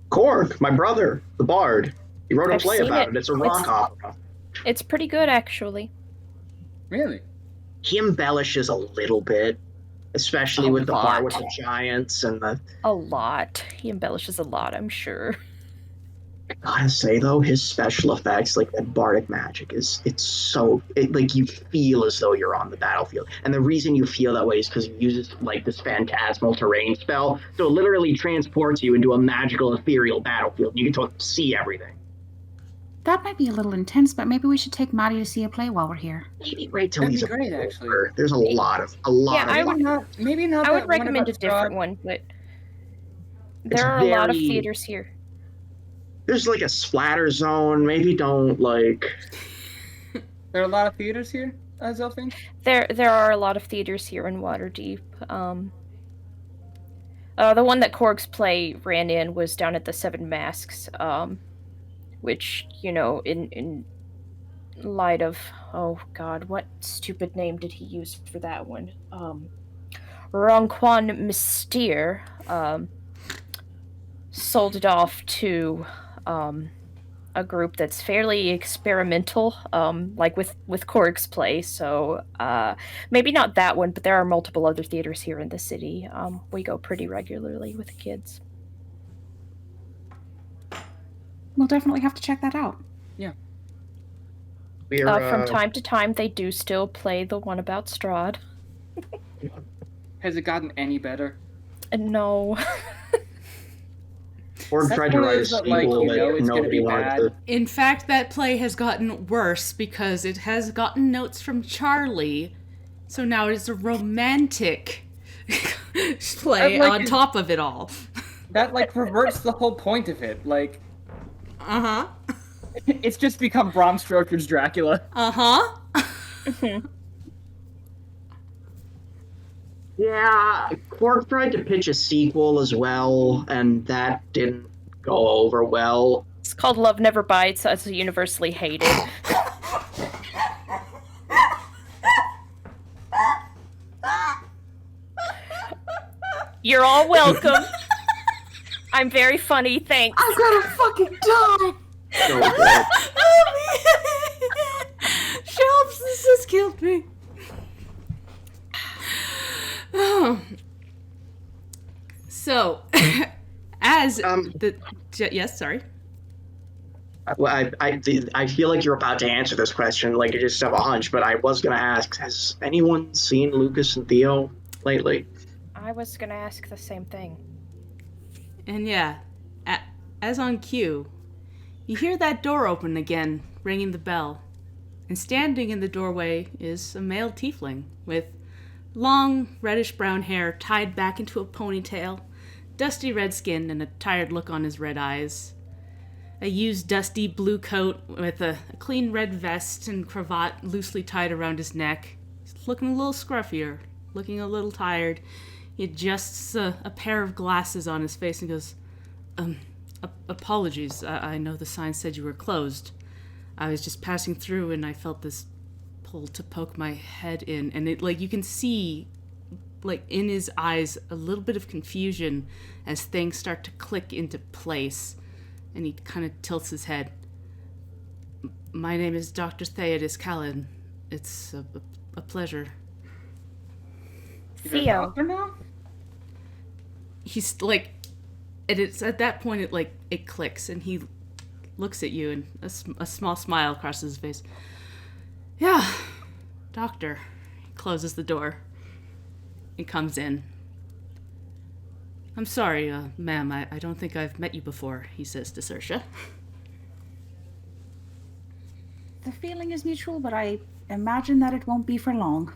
Korg, my brother, the bard. He wrote a I've play seen about it. it. It's a rock opera. It's pretty good, actually. Really? He embellishes a little bit, especially A with the part lot. with the giants and the. A lot. He embellishes a lot, I'm sure. I gotta say though, his special effects, like that bardic magic, like you feel as though you're on the battlefield. And the reason you feel that way is because he uses like this phantasmal terrain spell, so it literally transports you into a magical ethereal battlefield. You get to see everything. That might be a little intense, but maybe we should take Maddie to see a play while we're here. Maybe wait till That'd he's be great, older. actually. There's a lot of I Maybe would- not. Maybe not. I would that one recommend a about different Strahd. one, but It's there are a lot of very- theaters here. There's like a splatter zone. Maybe don't like. There are a lot of theaters here, Zelfing? There are a lot of theaters here in Waterdeep. The one that Korg's play ran in was down at the Seven Masks, which, in light of, oh god, what stupid name did he use for that one? Ronquan Mystere sold it off to a group that's fairly experimental, like with Korg's play. So maybe not that one, but there are multiple other theaters here in the city. We go pretty regularly with the kids. We'll definitely have to check that out. We're, From time to time, they do still play the one about Strahd. Has it gotten any better? No. Korg That's tried to one of write a those that, sequel, like, but it's gonna nobody be wanted bad. to. In fact, that play has gotten worse because it has gotten notes from Charlie. So now it's a romantic play I'd like on to- top of it all. That perverts the whole point of it. Uh-huh. It's just become Bram Stoker's Dracula. Uh-huh. Yeah, Korg tried to pitch a sequel as well, and that didn't go over well. It's called Love Never Bites, so it's universally hated. You're all welcome. I'm very funny, thanks. I'm gonna fucking die! So good. Shelps, this has killed me. Oh. So, as yes, sorry. Well, I feel like you're about to answer this question, like you just have a hunch, but I was gonna ask: has anyone seen Lucas and Theo lately? I was gonna ask the same thing. And yeah, as on cue, you hear that door open again, ringing the bell. And standing in the doorway is a male tiefling with long, reddish-brown hair tied back into a ponytail, dusty red skin, and a tired look on his red eyes. A used dusty blue coat with a clean red vest and cravat loosely tied around his neck. He's looking a little scruffier, looking a little tired. He adjusts a pair of glasses on his face and goes, apologies, I know the sign said you were closed. I was just passing through and I felt this pull to poke my head in. And it, you can see, in his eyes, a little bit of confusion as things start to click into place. And he kind of tilts his head. My name is Dr. Theodis Callan. It's a pleasure. You're a Theo. doctor now? He's and it's at that point it clicks and he looks at you and a small smile crosses his face. Yeah, doctor. He closes the door and comes in. I'm sorry, ma'am, I don't think I've met you before, he says to Saoirse. The feeling is mutual, but I imagine that it won't be for long.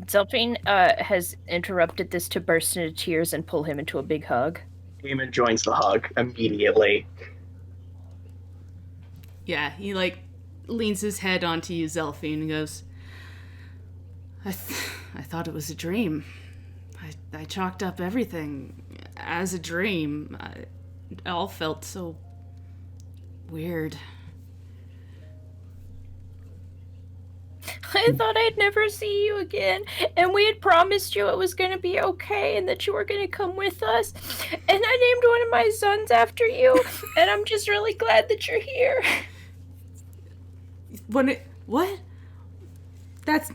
Zelphine has interrupted this to burst into tears and pull him into a big hug. Eamon joins the hug immediately. Yeah, he like leans his head onto you, Zelphine, and goes, I thought it was a dream. I chalked up everything as a dream. It all felt so weird. I thought I'd never see you again, and we had promised you it was going to be okay and that you were going to come with us. And I named one of my sons after you, and I'm just really glad that you're here. What? That's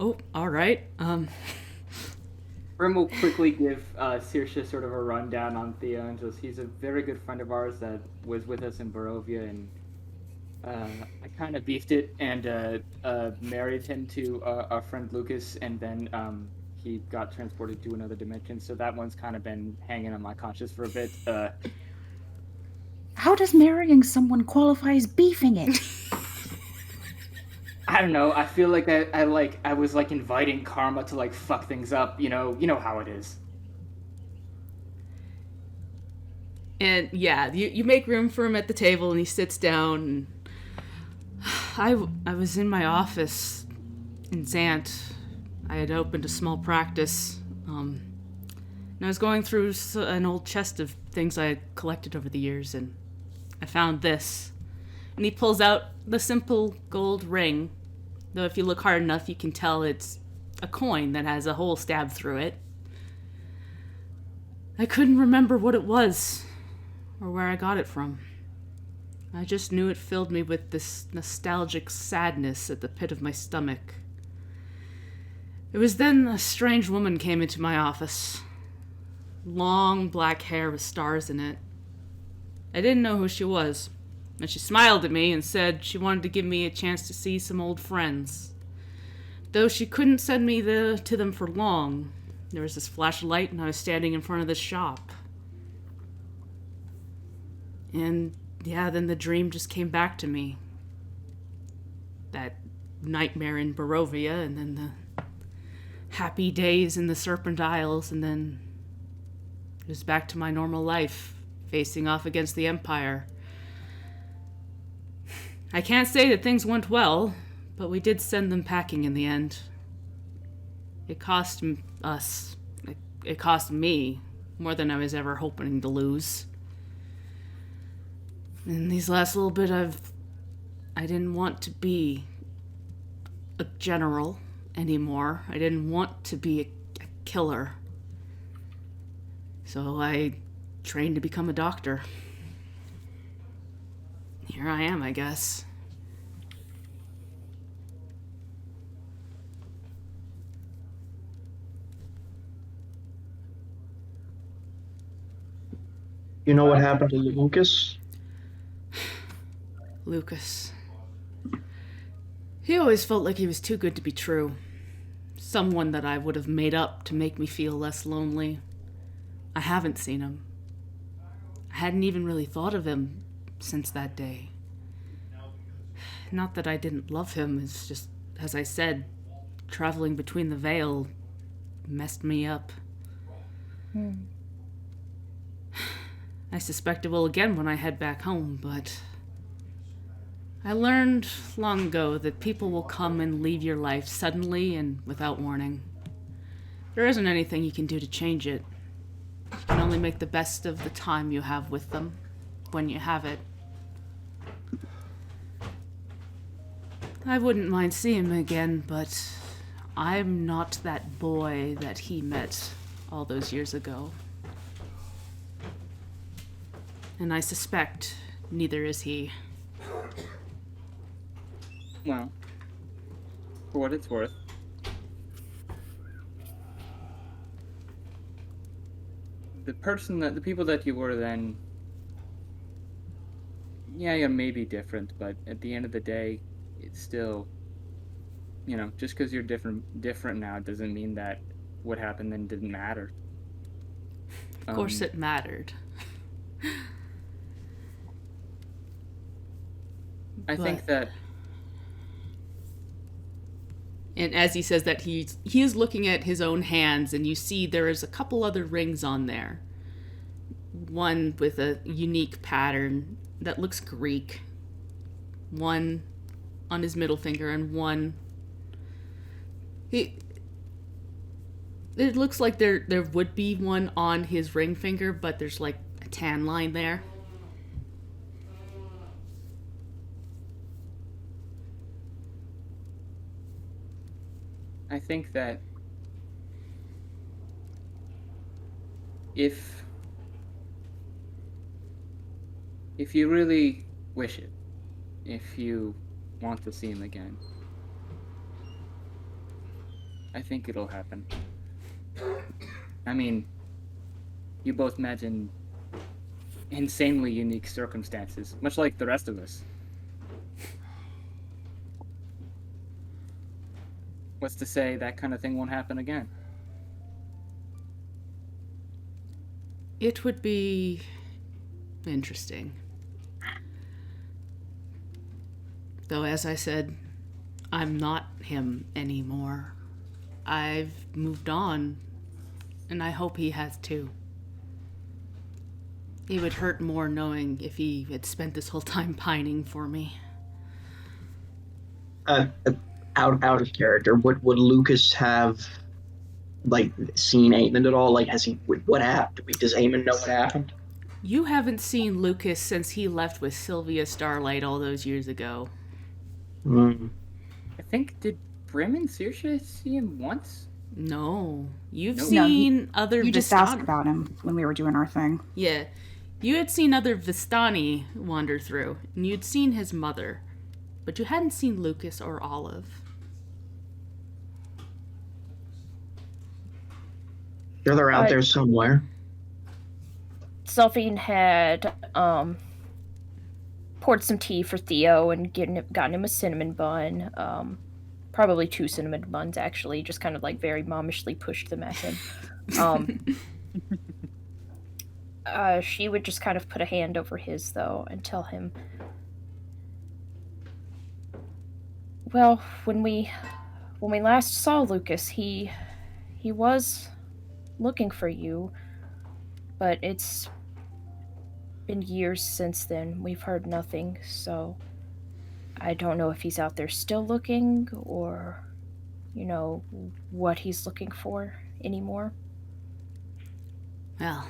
oh, all right. Brim will quickly give Saoirse sort of a rundown on Theo and says he's a very good friend of ours that was with us in Barovia, and I kind of beefed it and married him to our friend Lucas, and then he got transported to another dimension. So that one's kind of been hanging on my conscience for a bit. How does marrying someone qualify as beefing it? I don't know. I feel like I was like inviting karma to like fuck things up. You know how it is. And yeah, you make room for him at the table, and he sits down. And I was in my office in Zant. I had opened a small practice, and I was going through an old chest of things I had collected over the years, and I found this. And he pulls out the simple gold ring, though if you look hard enough, you can tell it's a coin that has a hole stabbed through it. I couldn't remember what it was, or where I got it from. I just knew it filled me with this nostalgic sadness at the pit of my stomach. It was then a strange woman came into my office. Long black hair with stars in it. I didn't know who she was, and she smiled at me and said she wanted to give me a chance to see some old friends. Though she couldn't send me to them for long, there was this flash of light and I was standing in front of this shop. And yeah, then the dream just came back to me. That nightmare in Barovia, and then the happy days in the Serpent Isles, and then it was back to my normal life, facing off against the Empire. I can't say that things went well, but we did send them packing in the end. It cost us, it cost me, more than I was ever hoping to lose. In these last little bit, I didn't want to be a general anymore. I didn't want to be a killer. So I trained to become a doctor. Here I am, I guess. You know what happened to Lucas? Lucas. He always felt like he was too good to be true. Someone that I would have made up to make me feel less lonely. I haven't seen him. I hadn't even really thought of him since that day. Not that I didn't love him, it's just, as I said, traveling between the Vale messed me up. I suspect it will again when I head back home, but I learned long ago that people will come and leave your life suddenly and without warning. There isn't anything you can do to change it. You can only make the best of the time you have with them, when you have it. I wouldn't mind seeing him again, but I'm not that boy that he met all those years ago. And I suspect neither is he. Well, for what it's worth, the people that you were then, yeah, maybe different, but at the end of the day, it's still, just because you're different now doesn't mean that what happened then didn't matter. Of course it mattered. I think that And as he says that, he is looking at his own hands, and you see there is a couple other rings on there. One with a unique pattern that looks Greek. One on his middle finger, and one... It looks like there would be one on his ring finger, but there's like a tan line there. I think that if you really wish it, if you want to see him again, I think it'll happen. I mean, you both imagine insanely unique circumstances, much like the rest of us. What's to say that kind of thing won't happen again? It would be interesting. Though, as I said, I'm not him anymore. I've moved on, and I hope he has too. It would hurt more knowing if he had spent this whole time pining for me. Out of character, would Lucas have like seen Eamon at all? Like, has he? What happened? Does Eamon know what happened? You haven't seen Lucas since he left with Sylvia Starlight all those years ago. Mm. I think, did Brim and Saoirse see him once? No. You've No. seen other You just asked about him when we were doing our thing. Yeah. You had seen other Vistani wander through, and you'd seen his mother. But you hadn't seen Lucas or Olive. Sure, they're out there somewhere. Zelphine had poured some tea for Theo and gotten him a cinnamon bun. Probably 2 cinnamon buns, actually. Just kind of like very mommishly pushed them at him. She would just kind of put a hand over his, though, and tell him, well, when we last saw Lucas, he was looking for you, but it's been years since then. We've heard nothing, so I don't know if he's out there still looking or, what he's looking for anymore. Well,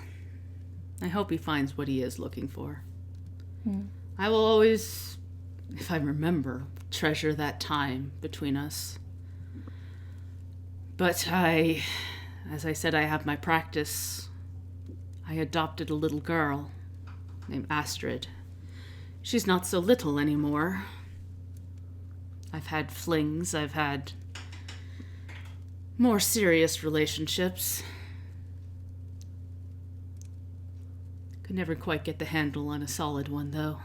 I hope he finds what he is looking for. Hmm. I will always, if I remember, treasure that time between us. But as I said, I have my practice. I adopted a little girl named Astrid. She's not so little anymore. I've had flings, I've had more serious relationships. Could never quite get the handle on a solid one, though.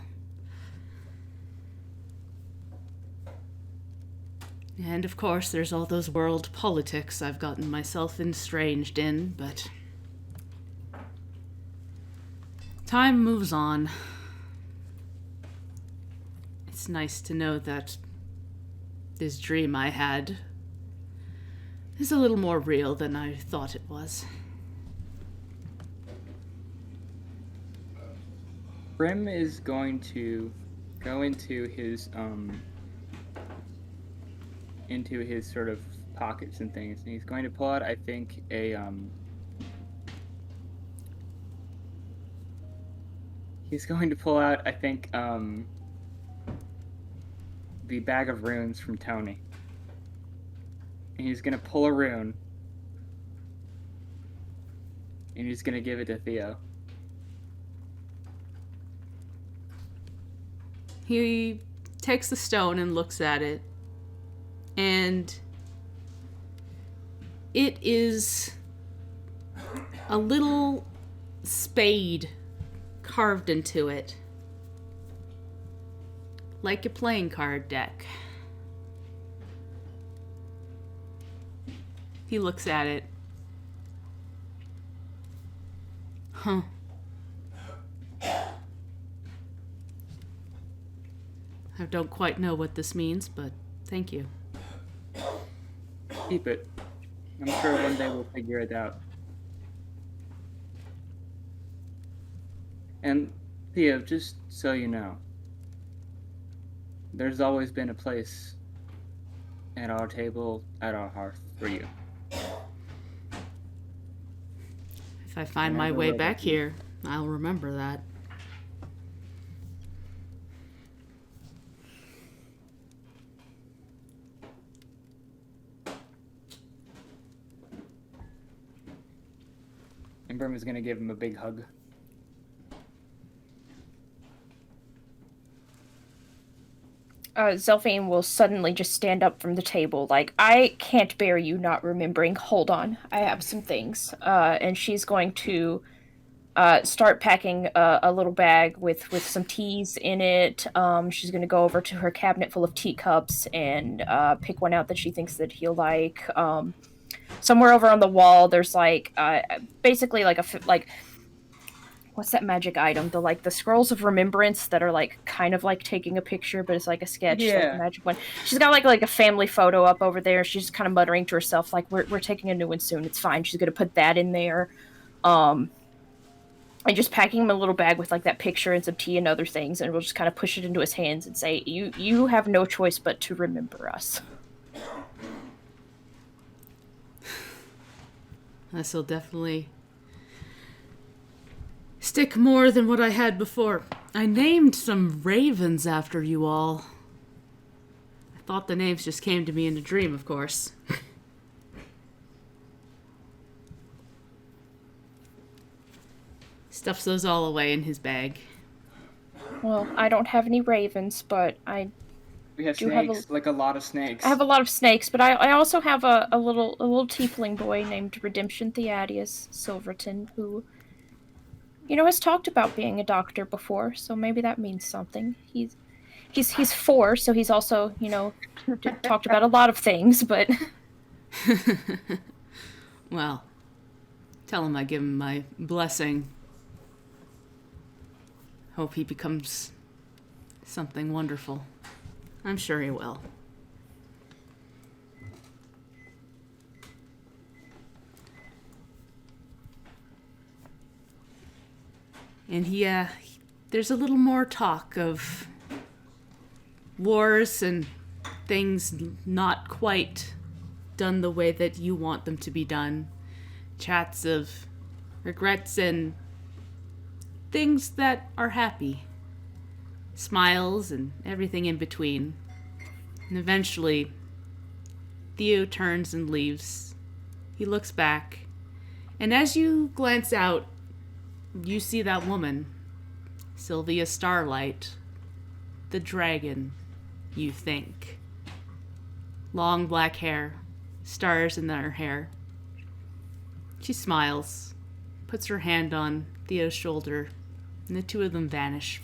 And of course, there's all those world politics I've gotten myself estranged in, but time moves on. It's nice to know that this dream I had is a little more real than I thought it was. Brim is going to go into his sort of pockets and things, and he's going to pull out, I think, the bag of runes from Tony. And he's going to pull a rune, and he's going to give it to Theo. He takes the stone and looks at it, and it is a little spade carved into it, like a playing card deck. He looks at it. Huh. I don't quite know what this means, but thank you. Keep it. I'm sure one day we'll figure it out. And Theo, just so you know, there's always been a place at our table, at our hearth for you. If I find my Whenever way we're back ready. here, I'll remember that. And Brim is gonna give him a big hug. Zelphine will suddenly just stand up from the table, like, I can't bear you not remembering. Hold on, I have some things. And she's going to start packing a little bag with some teas in it. She's going to go over to her cabinet full of teacups and pick one out that she thinks that he'll like. Somewhere over on the wall, there's like basically like what's that magic item? The scrolls of remembrance that are like kind of like taking a picture, but it's like a sketch, like Yeah. a magic one. She's got like a family photo up over there. She's just kind of muttering to herself, like, we're taking a new one soon. It's fine. She's gonna put that in there. And just packing him a little bag with like that picture and some tea and other things, and we'll just kind of push it into his hands and say, you have no choice but to remember us. This will definitely stick more than what I had before. I named some ravens after you all. I thought the names just came to me in a dream, of course. Stuffs those all away in his bag. Well, I don't have any ravens, but I We have Do you have snakes, like a lot of snakes. have a lot of snakes, but I also have a little tiefling boy named Redemption Theadius Silverton, who, has talked about being a doctor before, so maybe that means something. He's 4, so he's also, talked about a lot of things, but Well, tell him I give him my blessing. Hope he becomes something wonderful. I'm sure he will. And there's a little more talk of wars and things not quite done the way that you want them to be done. Chats of regrets and things that are happy. Smiles and everything in between. And eventually, Theo turns and leaves. He looks back. And as you glance out, you see that woman, Sylvia Starlight, the dragon, you think. Long black hair, stars in her hair. She smiles, puts her hand on Theo's shoulder, and the two of them vanish.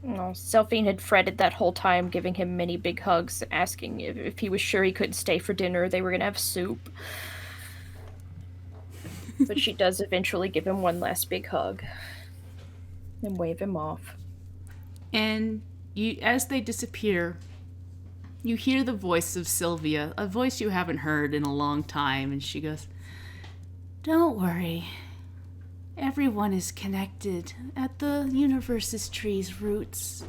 Zelphine had fretted that whole time, giving him many big hugs, asking if he was sure he couldn't stay for dinner. They were going to have soup. But she does eventually give him one last big hug and wave him off. And as they disappear, you hear the voice of Sylvia, a voice you haven't heard in a long time, and she goes, "Don't worry. Everyone is connected at the universe's tree's roots.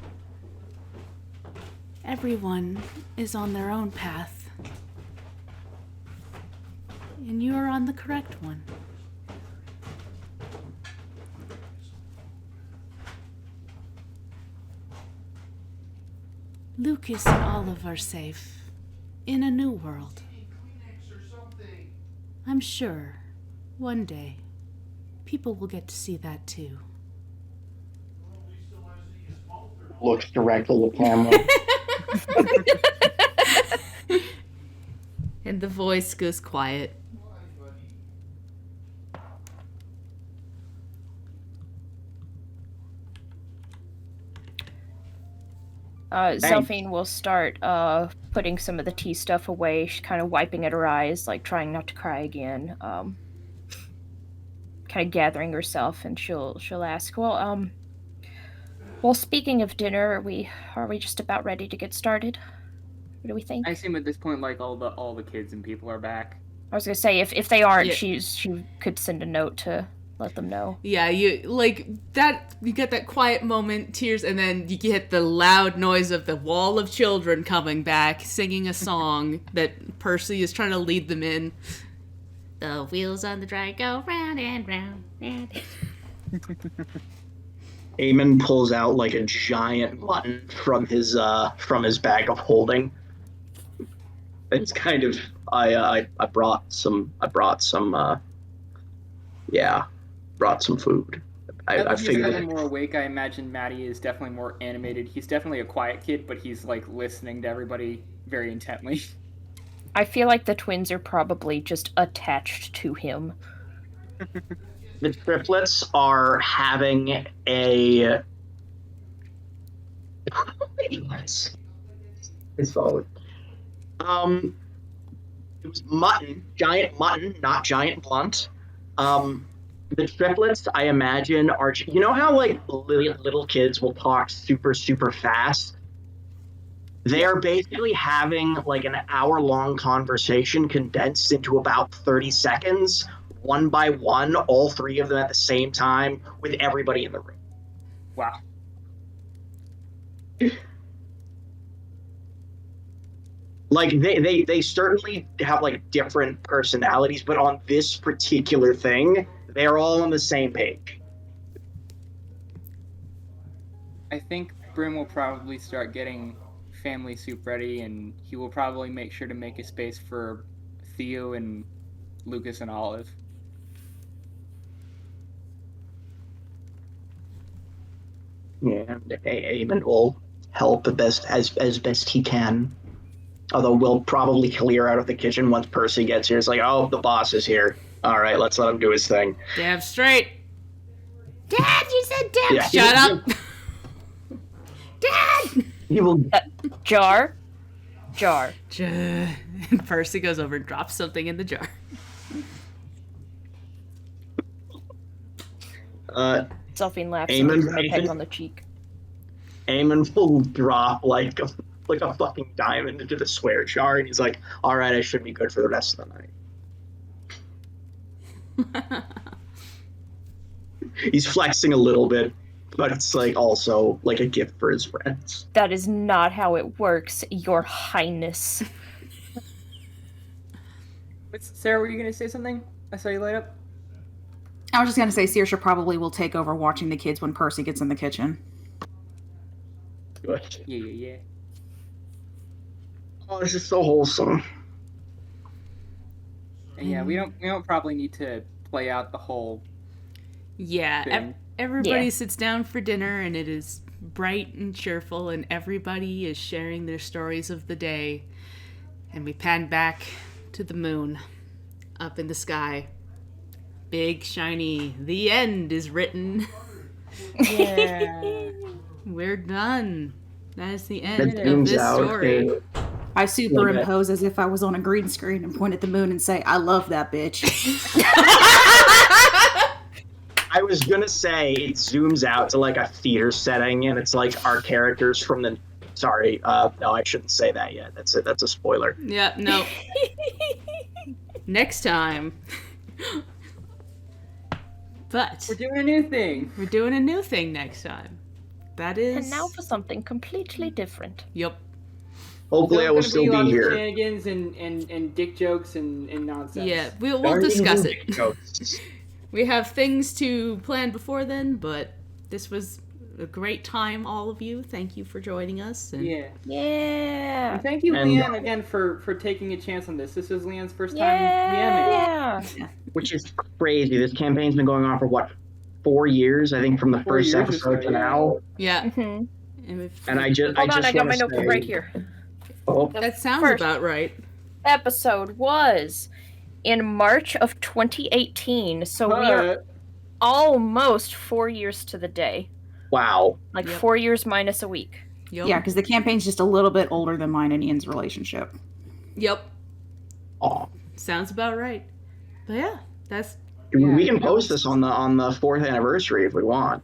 Everyone is on their own path. And you are on the correct one." Lucas and Olive are safe in a new world. I'm sure one day people will get to see that too. Looks directly at camera. And the voice goes quiet. Zelphine will start putting some of the tea stuff away. She's kind of wiping at her eyes, like trying not to cry again. Kind of gathering herself, and she'll ask, "Well, Well, speaking of dinner, are we just about ready to get started? What do we think? I assume at this point, like all the kids and people are back. I was gonna say if they aren't, Yeah. she could send a note to let them know. Yeah, you like that. You get that quiet moment, tears, and then you get the loud noise of the wall of children coming back, singing a song that Percy is trying to lead them in. The wheels on the drag go round and round. Round. Eamon pulls out like a giant mutton from his bag of holding. It's kind of I brought some brought some food. I He's figured gotten more awake. I imagine Maddie is definitely more animated. He's definitely a quiet kid, but he's like listening to everybody very intently. I feel like the twins are probably just attached to him. the triplets are having a it's all it was mutton, giant mutton, not giant blunt. The triplets, I imagine, are you know how like little kids will talk super super fast. They are basically having like an hour-long conversation condensed into about 30 seconds, one by one, all three of them at the same time, with everybody in the room. Wow. Like they certainly have like different personalities, but on this particular thing, they're all on the same page. I think Brim will probably start getting family soup ready, and he will probably make sure to make a space for Theo and Lucas and Olive. Yeah, Eamon will help as best he can. Although we'll probably clear out of the kitchen once Percy gets here. It's like, oh, the boss is here. All right, let's let him do his thing. Damn straight. Dad, you said damn. Yeah, Shut up. Dad. He will. Jar. And Percy goes over and drops something in the jar. Delphine laughs Eamon, and gives him a peck on the cheek. Eamon will drop like a fucking diamond into the swear jar, and he's like, all right, I should be good for the rest of the night. He's flexing a little bit, but it's like also like a gift for his friends. That is not how it works, Your Highness. Sarah, were you going to say something? I saw you light up. I was just going to say Saoirse probably will take over watching the kids when Percy gets in the kitchen. Good. Yeah. Oh, this is so wholesome. And yeah, we don't probably need to play out the whole Yeah, thing. everybody Yeah. sits down for dinner, and it is bright and cheerful, and everybody is sharing their stories of the day. And we pan back to the moon up in the sky. Big, shiny, the end is written. Yeah. We're done. That is the It end of zooms this out. story. I superimpose as if I was on a green screen and point at the moon and say, I love that bitch. I was gonna say it zooms out to like a theater setting, and it's like our characters from the. Sorry, no, I shouldn't say that yet. That's a spoiler. Yeah, no. Next time. But We're doing a new thing. we're doing a new thing next time. That is. And now for something completely different. Yep. Hopefully, I will There's gonna still be be lots of here. shenanigans and dick jokes and nonsense. Yeah, we'll discuss it. Jokes. We have things to plan before then, but this was a great time, all of you. Thank you for joining us. And Yeah. Yeah. And thank you, And- Leanne, again for taking a chance on this. This is Leanne's first time DMing. Yeah. Which is crazy. This campaign's been going on for what, 4 years? I think from the 4 first years or episode so, to yeah. now. yeah, Mm-hmm. and we've- And I just Hold on, I got my wanna notebook say- right here. Oh, that sounds first- about right. Episode was in March of 2018, so we are But almost 4 years to the day. wow. Like Yep. 4 years minus a week. Yep. Yeah, because the campaign's just a little bit older than mine and Ian's relationship. Yep. Aw. Sounds about right. But yeah, that's We can post this on the 4th anniversary if we want.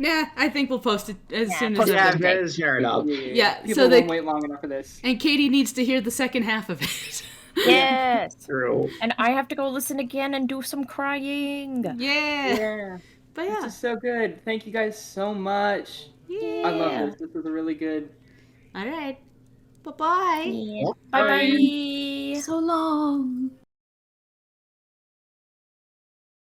Nah, I think we'll post it as soon as post it. Yeah, everything- that is fair enough. Yeah, People so they- won't wait long enough for this. And Katie needs to hear the second half of it. Yes. True. And I have to go listen again and do some crying. Yeah. Yeah. But This yeah. is so good. Thank you guys so much. Yeah. I love this. This was really good. All right. Bye-bye. Yeah. Bye-bye. So long.